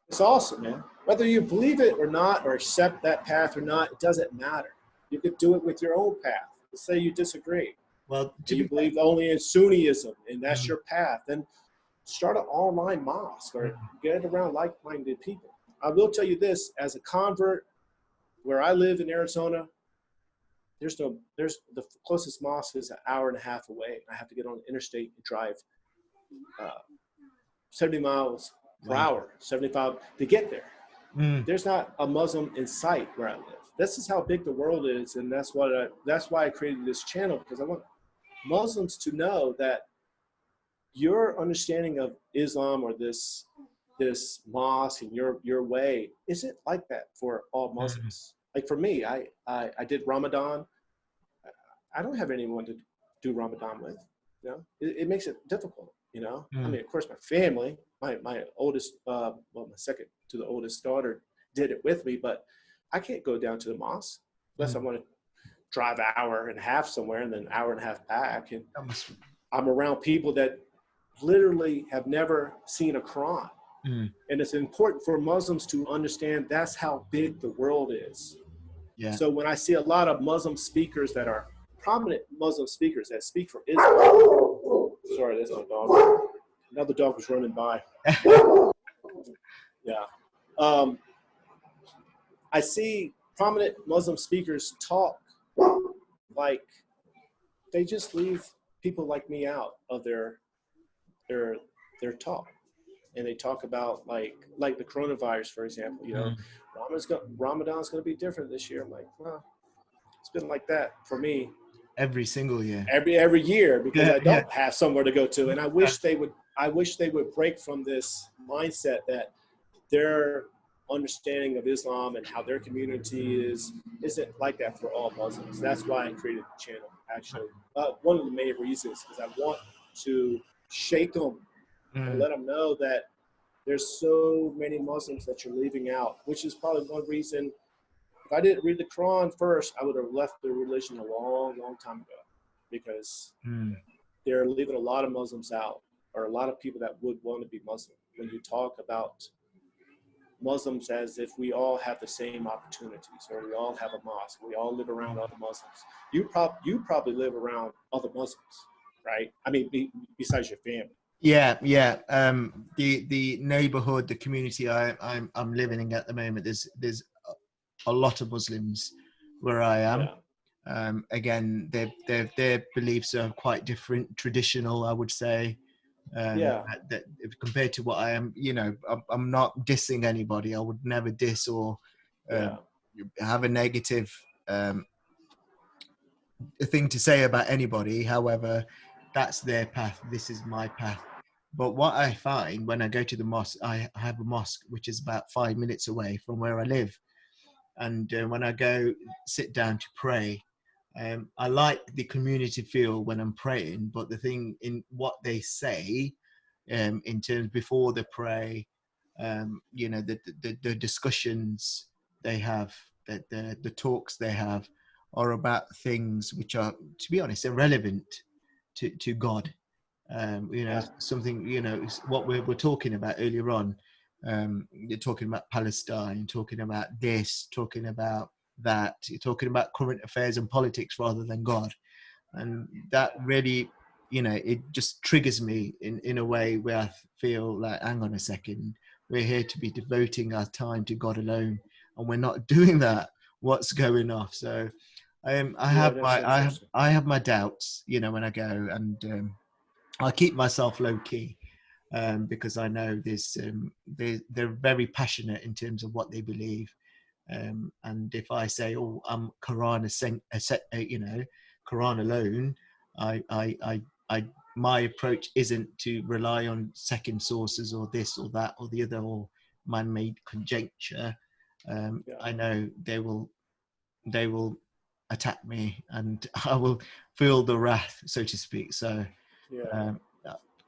it's awesome, man. Whether you believe it or not, or accept that path or not, it doesn't matter. You could do it with your own path. Let's say you disagree. Well, You believe only in Sunniism, and that's Mm. your path. Then start an online mosque or get around like-minded people. I will tell you this: as a convert, where I live in Arizona, there's the closest mosque is an hour and a half away. I have to get on the interstate and drive 70 miles per hour, 75 to get there. There's not a Muslim in sight where I live. This is how big the world is, and that's why I created this channel, because I want Muslims to know that your understanding of Islam or this mosque and your way isn't like that for all Muslims. Like for me, I did Ramadan. I don't have anyone to do Ramadan with. You know, it makes it difficult. You know, I mean, of course, my family, my oldest, my second to the oldest daughter did it with me, but I can't go down to the mosque unless I want to drive an hour and a half somewhere and then an hour and a half back. And I'm around people that literally have never seen a Quran. And it's important for Muslims to understand that's how big the world is. Yeah. So when I see a lot of Muslim speakers that are prominent Muslim speakers that speak for Islam, sorry, there's my dog. Another dog was running by. Yeah. I see prominent Muslim speakers talk like they just leave people like me out of their talk. And they talk about like the coronavirus, for example. You know, Ramadan's going to be different this year. I'm like, well, it's been like that for me every single year. Every year, because I don't have somewhere to go to, and I wish they would break from this mindset that their understanding of Islam and how their community isn't like that for all Muslims. That's why I created the channel. Actually, one of the main reasons is I want to shake them and let them know that there's so many Muslims that you're leaving out, which is probably one reason. If I didn't read the Quran first, I would have left the religion a long, long time ago, because they're leaving a lot of Muslims out, or a lot of people that would want to be Muslim. When you talk about Muslims as if we all have the same opportunities, or we all have a mosque, we all live around other Muslims. You probably live around other Muslims, right? I mean, besides your family. Yeah. The neighborhood, the community I'm living in at the moment, there's a lot of Muslims where I am. Yeah. Again, their beliefs are quite different, traditional, I would say. That compared to what I am, you know, I'm not dissing anybody. I would never diss or have a negative thing to say about anybody. However, that's their path. This is my path. But what I find when I go to the mosque, I have a mosque which is about 5 minutes away from where I live. And when I go sit down to pray, I like the community feel when I'm praying. But the thing in what they say, in terms before they pray, you know, the discussions they have, the talks they have, are about things which are, to be honest, irrelevant to God. You know, something, you know, what we were talking about earlier on. You're talking about Palestine, talking about this, talking about that. You're talking about current affairs and politics rather than God. And that really, you know, it just triggers me in a way where I feel like, hang on a second, we're here to be devoting our time to God alone, and we're not doing that. What's going off? So I have my doubts, you know, when I go, and I keep myself low key. Because I know they're very passionate in terms of what they believe, and if I say, "Oh, I'm Quran you know, Quran alone," my approach isn't to rely on second sources or this or that or the other or man-made conjecture. I know they will attack me, and I will feel the wrath, so to speak. So.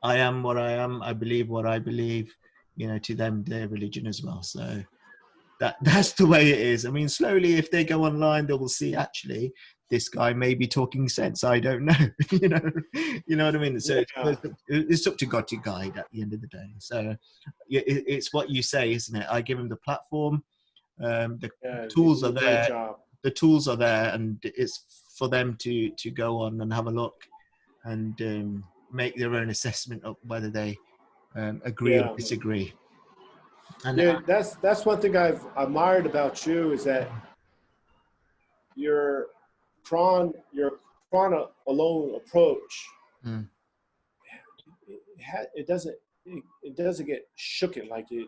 I am what I am. I believe what I believe. You know, to them, their religion as well. So, that's the way it is. I mean, slowly, if they go online, they will see actually this guy may be talking sense. I don't know, you know what I mean. So it's up to God to guide at the end of the day. So it's what you say, isn't it? I give him the platform. The tools are there. The tools are there, and it's for them to go on and have a look and make their own assessment of whether they agree or disagree. And that's one thing I've admired about you is that your chrono alone approach. It doesn't get shooken like it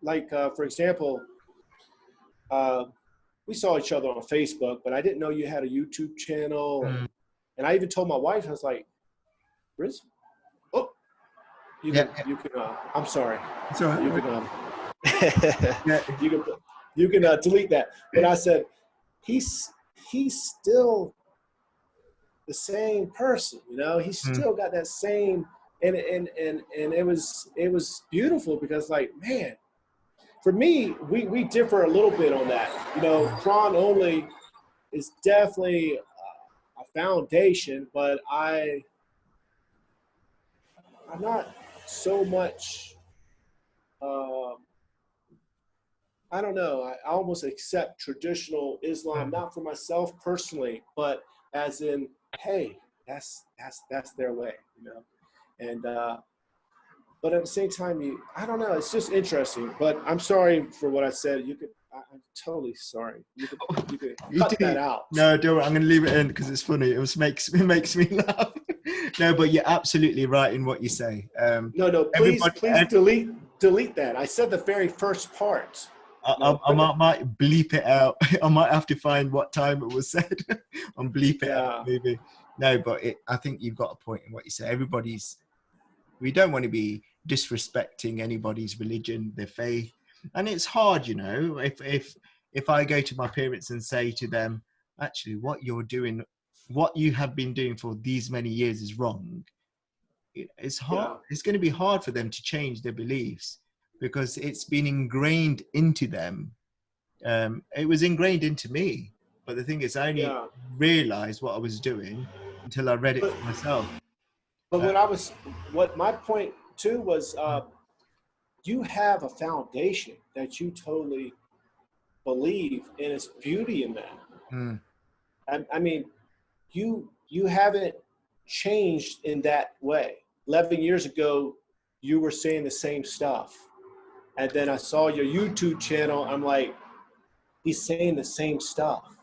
like for example, we saw each other on Facebook, but I didn't know you had a YouTube channel, and I even told my wife, I was like, Riz, oh, you can I'm sorry. It's all right. You can delete that. But I said, he's still the same person, he's still got that same, and it was beautiful because, like, man, for me, we differ a little bit on that. Quran only is definitely a foundation, but I'm not so much. I don't know. I almost accept traditional Islam, not for myself personally, but as in, hey, that's their way, And but at the same time, I don't know. It's just interesting. But I'm sorry for what I said. I'm totally sorry. You could cut that out. No, don't worry. I'm going to leave it in because it's funny. It makes me laugh. No, but you're absolutely right in what you say. No. Please delete that. I said the very first part. I might bleep it out. I might have to find what time it was said and bleep it out maybe. No, but I think you've got a point in what you say. We don't want to be disrespecting anybody's religion, their faith. And it's hard, if I go to my parents and say to them, actually, what you're doing, what you have been doing for these many years is wrong. It's hard. Yeah. It's going to be hard for them to change their beliefs because it's been ingrained into them. It was ingrained into me. But the thing is, I only realized what I was doing until I read it for myself. But what my point too was, you have a foundation that you totally believe, and it's beauty in that. I mean, you haven't changed in that way. 11 years ago, you were saying the same stuff. And then I saw your YouTube channel. I'm like, he's saying the same stuff.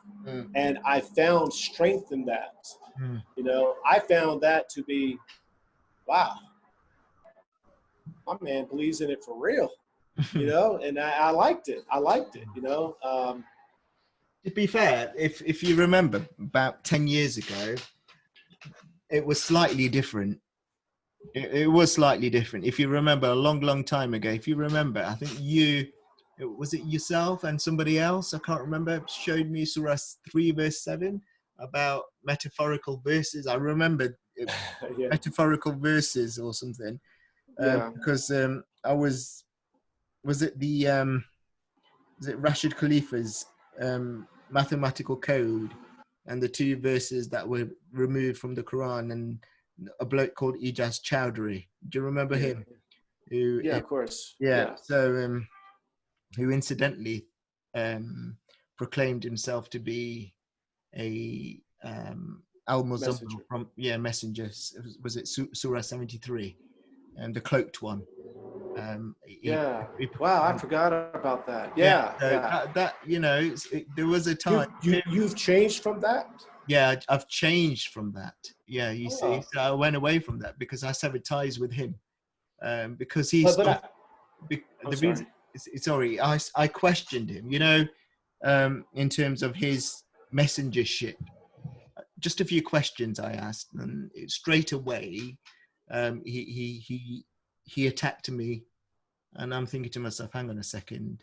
And I found strength in that. I found that to be, wow, my man believes in it for real, and I liked it. To be fair, if you remember about 10 years ago, it was slightly different. It was slightly different. If you remember a long time ago, I think was it yourself and somebody else? I can't remember. Showed me Surah 3 verse 7 about metaphorical verses. I remember metaphorical verses or something. Because was it Rashid Khalifa's mathematical code and the 2 verses that were removed from the Quran, and a bloke called Ijaz Chowdhury. Do you remember him? Of course. So who incidentally proclaimed himself to be a al-Muzammil from messenger. Was it Surah 73? And the cloaked one. Wow, I forgot about that. There was a time. You've changed from that? Yeah, I've changed from that. Yeah, you see, so I went away from that because I severed ties with him. Because he's. Sorry, I questioned him. In terms of his messengership, just a few questions I asked, and straight away. He attacked me, and I'm thinking to myself, hang on a second,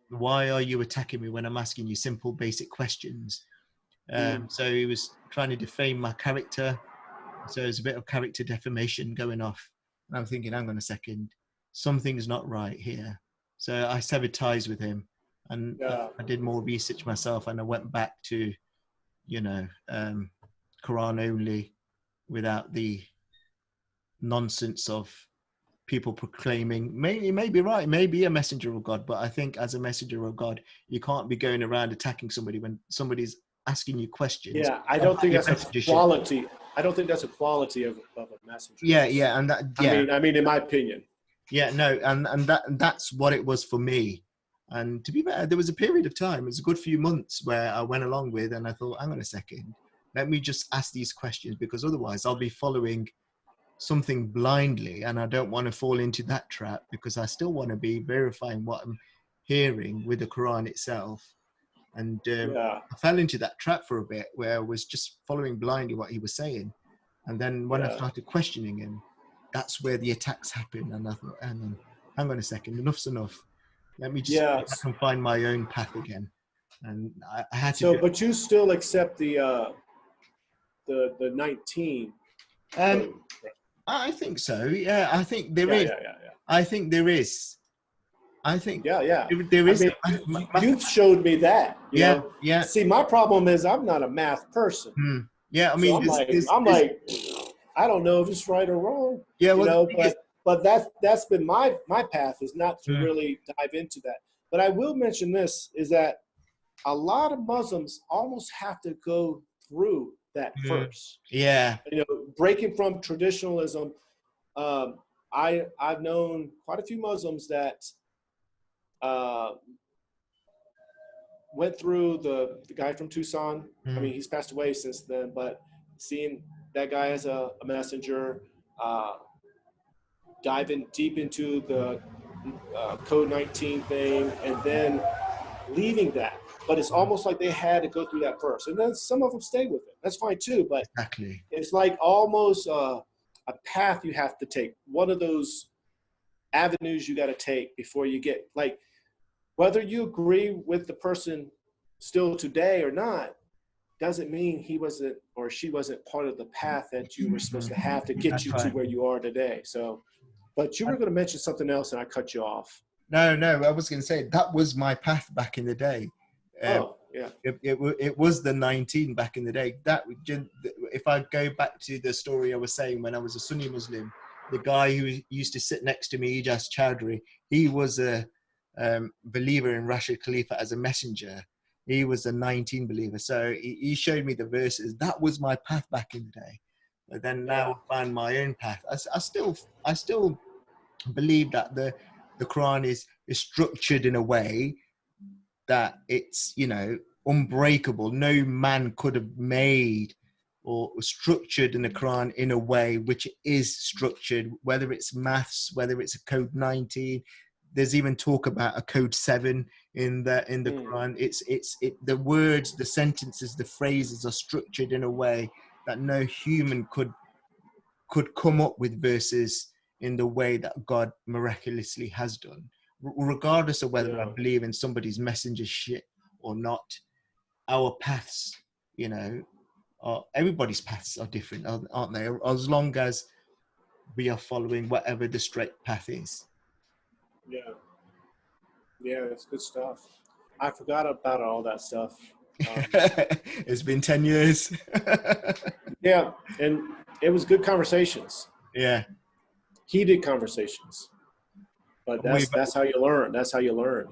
why are you attacking me when I'm asking you simple basic questions? So he was trying to defame my character, so there's a bit of character defamation going off, and I'm thinking, hang on a second, something's not right here. So I severed ties with him, and I did more research myself, and I went back to, Quran only, without the nonsense of people proclaiming. It may be right, may be a messenger of God, but I think as a messenger of God, you can't be going around attacking somebody when somebody's asking you questions. Yeah, I don't think that's a quality. I don't think that's a quality of a messenger. Yeah, and that. Yeah, I mean, in my opinion. Yeah, no, and that's what it was for me. And to be fair, there was a period of time, it was a good few months, where I went along with, and I thought, hang on a second, let me just ask these questions, because otherwise I'll be following something blindly, and I don't want to fall into that trap, because I still want to be verifying what I'm hearing with the Quran itself. And I fell into that trap for a bit, where I was just following blindly what he was saying. And then when I started questioning him, that's where the attacks happened. And I thought, hang on a second, enough's enough. Let me just I can find my own path again. And I had to. So, but you still accept the 19? I think so. Yeah, I think there is. Yeah. I think there is. I think. Yeah. There is. I mean, you've showed me that. You know? See, my problem is I'm not a math person. Yeah, I mean, so I'm like, I don't know if it's right or wrong. Yeah, well, but that's been my path, is not to really dive into that. But I will mention this, is that a lot of Muslims almost have to go through that first. Yeah. Breaking from traditionalism. I've known quite a few Muslims that went through the guy from Tucson. I mean, he's passed away since then, but seeing that guy as a messenger, diving deep into the Code 19 thing, and then leaving that. But it's almost like they had to go through that first. And then some of them stay with it. That's fine too, but it's like almost a path you have to take. One of those avenues you got to take before you get, like, whether you agree with the person still today or not, doesn't mean he wasn't or she wasn't part of the path that you were supposed to have to get you to where you are today. So, but you were going to mention something else and I cut you off. No, I was going to say that was my path back in the day. It was the 19 back in the day. That, if I go back to the story I was saying, when I was a Sunni Muslim, the guy who used to sit next to me, Ijaz Chowdhury, he was a believer in Rashid Khalifa as a messenger. He was a 19 believer. So he showed me the verses. That was my path back in the day. But then now I found my own path. I still believe that the Quran is structured in a way that it's, unbreakable. No man could have made or structured in the Quran in a way which is structured, whether it's maths, whether it's a code 19. There's even talk about a code 7 in the Quran. It's the words, the sentences, the phrases are structured in a way that no human could come up with verses in the way that God miraculously has done. Regardless of whether I believe in somebody's messengership or not, our paths, everybody's paths are different, aren't they? As long as we are following whatever the straight path is. Yeah, it's good stuff. I forgot about all that stuff. It's been 10 years. Yeah, and it was good conversations. Yeah. Heated conversations. But that's how you learn. That's how you learn,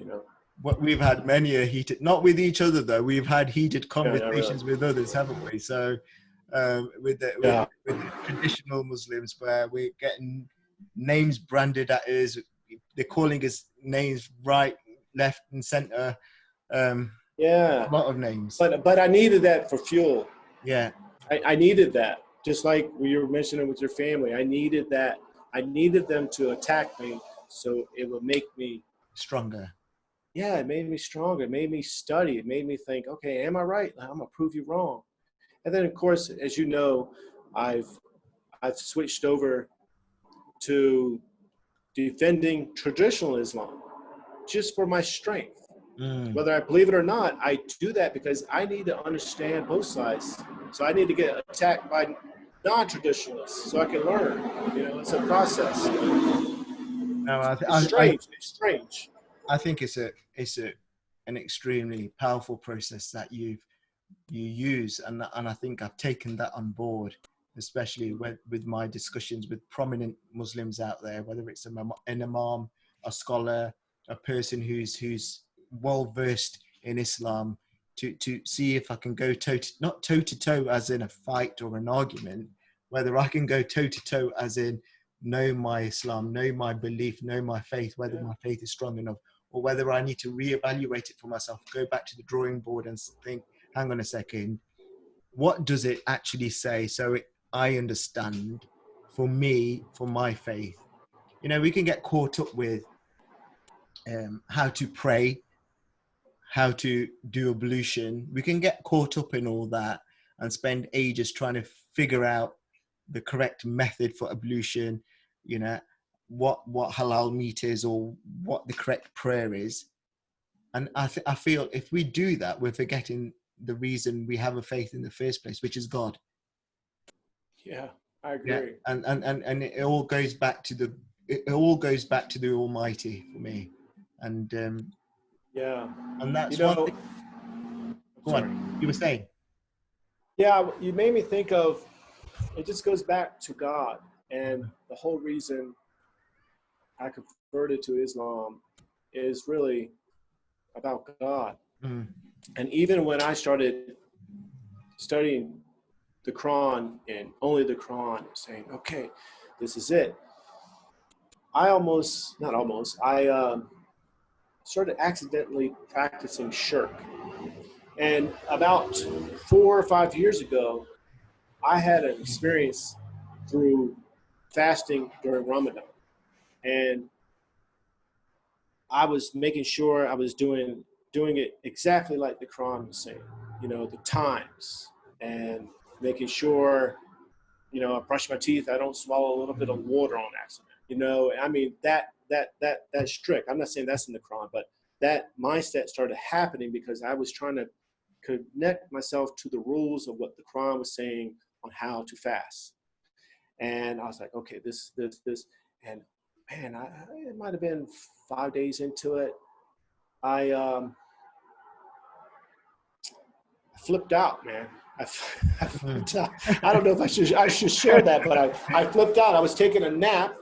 What we've had many a heated, not with each other though, we've had heated conversations with others, haven't we? So with the traditional Muslims, where we're getting names branded at us, they're calling us names right, left and center. A lot of names. But I needed that for fuel. Yeah. I needed that. Just like you were mentioning with your family, I needed that. I needed them to attack me so it would make me stronger. Yeah, it made me stronger. It made me study. It made me think, okay, am I right? I'm gonna prove you wrong. And then, of course, as you know, I've switched over to defending traditional Islam just for my strength. Whether I believe it or not, I do that because I need to understand both sides. So I need to get attacked by non-traditionalists so I can learn. It's a process. No, it's strange. It's strange. I think it's an extremely powerful process that you use, and I think I've taken that on board, especially with my discussions with prominent Muslims out there, whether it's an imam, a scholar, a person who's well versed in Islam, to see if I can go not toe to toe as in a fight or an argument, whether I can go toe to toe as in know my Islam, know my belief, know my faith, whether my faith is strong enough, or whether I need to reevaluate it for myself, go back to the drawing board and think, hang on a second, what does it actually say? So I understand for me, for my faith. You know, we can get caught up with how to pray, how to do ablution. We can get caught up in all that and spend ages trying to figure out the correct method for ablution, you know, what halal meat is or what the correct prayer is. And I feel if we do that, we're forgetting the reason we have a faith in the first place, which is God. Yeah, I agree. Yeah, and it all goes back to the Almighty for me, and yeah, and that's you know, one thing. Go on, you were saying. Yeah, you made me think of. It just goes back to God, and the whole reason I converted to Islam is really about God. Mm. And even when I started studying the Quran and only the Quran, saying, okay, this is it. I started accidentally practicing shirk. And about 4 or 5 years ago, I had an experience through fasting during Ramadan. And I was making sure I was doing it exactly like the Quran was saying, you know, the times, and making sure, you know, I brush my teeth, I don't swallow a little bit of water on accident. You know, I mean, that's strict. I'm not saying that's in the Quran, but that mindset started happening because I was trying to connect myself to the rules of what the Quran was saying on how to fast. And I was like, okay, this, and man, it might have been 5 days into it. I flipped out, man. I flipped out. I don't know if I should share that, but I flipped out. I was taking a nap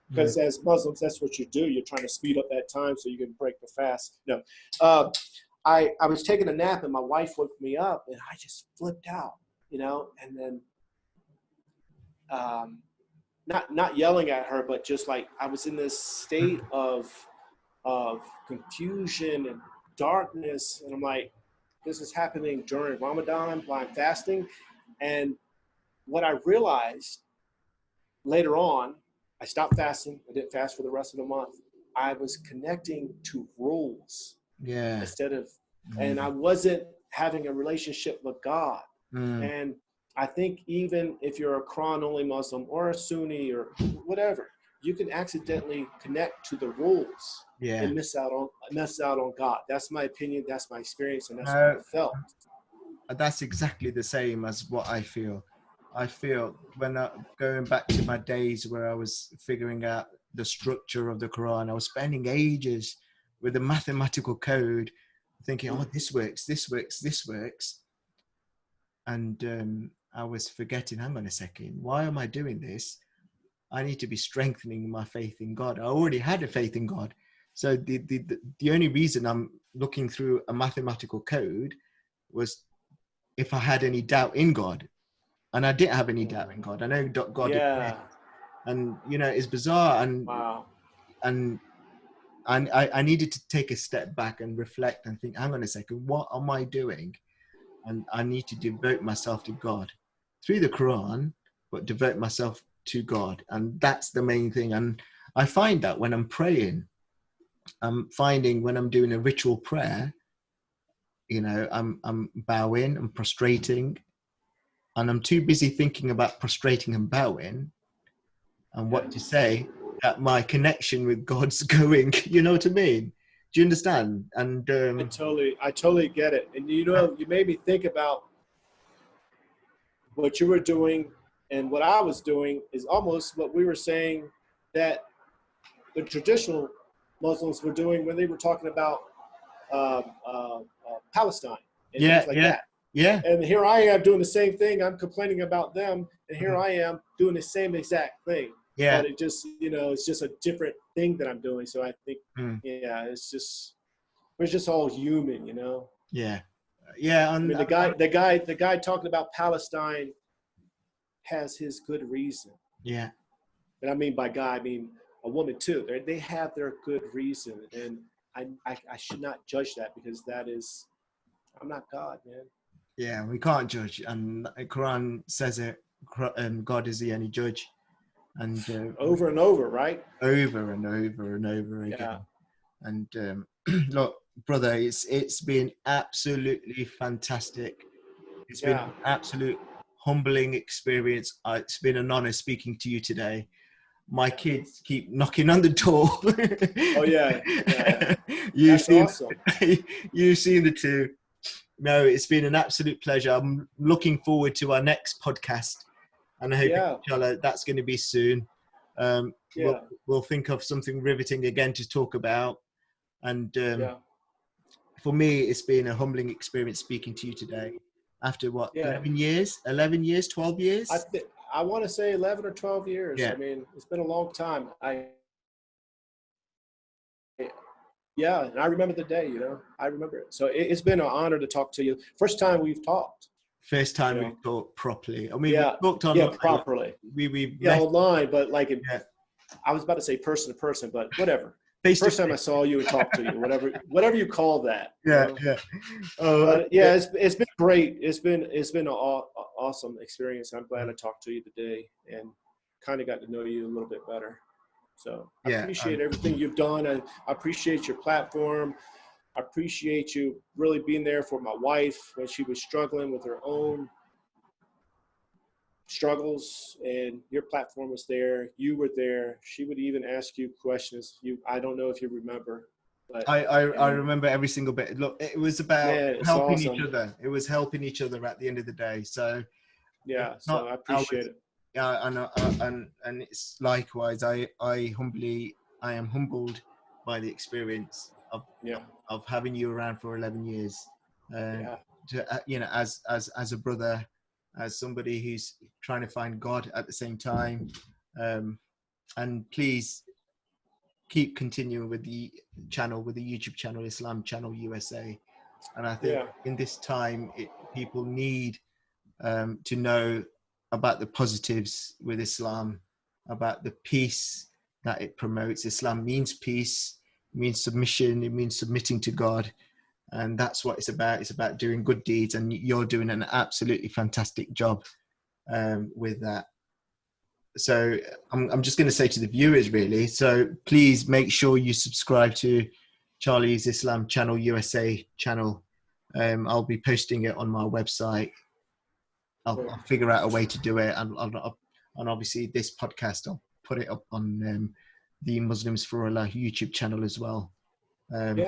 because as Muslims, that's what you do. You're trying to speed up that time so you can break the fast. No, I was taking a nap and my wife woke me up and I just flipped out, you know, and then not yelling at her, but just like I was in this state of confusion and darkness, and I'm like, this is happening during Ramadan while I'm fasting. And what I realized later on, I stopped fasting. I didn't fast for the rest of the month. I was connecting to rules instead of, and I wasn't having a relationship with God. And I think even if you're a Quran only Muslim or a Sunni or whatever, you can accidentally connect to the rules and miss out on God. That's my opinion. That's my experience, and that's what I felt. That's exactly the same as what I feel. I feel when going back to my days where I was figuring out the structure of the Quran, I was spending ages with the mathematical code, thinking, oh, this works, this works, this works. And I was forgetting, hang on a second, why am I doing this? I need to be strengthening my faith in God. I already had a faith in God. So the only reason I'm looking through a mathematical code was if I had any doubt in God. And I didn't have any doubt in God. I know God is there. And, you know, it's bizarre. And, and I needed to take a step back and reflect and think, hang on a second, what am I doing? And I need to devote myself to God through the Quran, but devote myself to God. And that's the main thing. And I find that when I'm praying, I'm finding when I'm doing a ritual prayer, you know, I'm bowing, I'm prostrating, and I'm too busy thinking about prostrating and bowing and what to say that my connection with God's going, you know what I mean? Do you understand? And I totally get it. And you know, you made me think about what you were doing and what I was doing is almost what we were saying, that the traditional Muslims were doing when they were talking about Palestine and Yeah, things like yeah, that. yeah. And here I am doing the same thing. I'm complaining about them, and here I am doing the same exact thing. Yeah. But it just, it's just a different thing that I'm doing. So I think, it's just, we're just all human, Yeah. Yeah. I mean, the guy talking about Palestine has his good reason. Yeah. And I mean by guy, I mean a woman too. They have their good reason, and I should not judge that, because I'm not God, man. Yeah, we can't judge, and the Quran says it. God is the only judge, and Over and over, right? Over and over and over again. Yeah. And look, brother, it's been absolutely fantastic. It's been an absolute humbling experience. It's been an honor speaking to you today. My kids keep knocking on the door. Oh yeah. That's awesome. You've seen the two. No, it's been an absolute pleasure. I'm looking forward to our next podcast, and I hope, inshallah, that's going to be soon. We'll think of something riveting again to talk about. And for me, it's been a humbling experience speaking to you today. After what, 11 years, 12 years? I want to say 11 or 12 years. Yeah. I mean, it's been a long time. And I remember the day, I remember it. So it's been an honor to talk to you. First time we've talked. First time we've talked properly. I mean, we talked online. Yeah, properly. We online, but like, I was about to say person to person, but whatever. First time I saw you and talked to you, whatever you call that. Yeah. Oh, it's been great. It's been an awesome experience. I'm glad I talked to you today and kind of got to know you a little bit better. So I appreciate everything you've done. I appreciate your platform. I appreciate you really being there for my wife when she was struggling with her own struggles, and your platform was there. You were there. She would even ask you questions. I don't know if you remember, but I remember every single bit. Look, it was about helping each other. It was helping each other at the end of the day. So so I appreciate it. Yeah, and it's likewise. I am humbled by the experience of having you around for 11 years. As a brother, as somebody who's trying to find God at the same time, and please keep continuing with the channel, with the YouTube channel, Islam Channel USA. And I think in this time, people need to know about the positives with Islam, about the peace that it promotes. Islam means peace, it means submission, it means submitting to God. And that's what it's about. It's about doing good deeds. And you're doing an absolutely fantastic job with that. So I'm just going to say to the viewers, really, so please make sure you subscribe to Charlie's Islam Channel USA channel. I'll be posting it on my website. I'll figure out a way to do it, and obviously this podcast, I'll put it up on the Muslims for Allah YouTube channel as well. And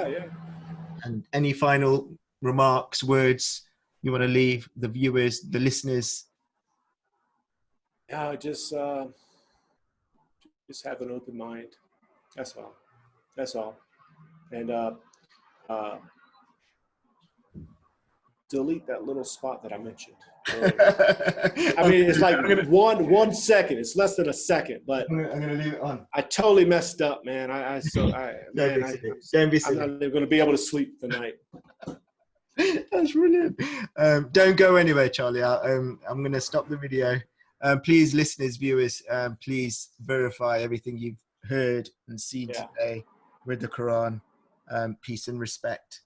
any final remarks, words you want to leave the viewers, the listeners? Just have an open mind. That's all. And delete that little spot that I mentioned. I mean, it's like one second. It's less than a second, but I'm gonna leave it on. I totally messed up, man. I'm not even going to be able to sleep tonight. That's brilliant. Don't go anywhere, Charlie. I'm going to stop the video. Please, listeners, viewers, please verify everything you've heard and seen today with the Quran. Peace and respect.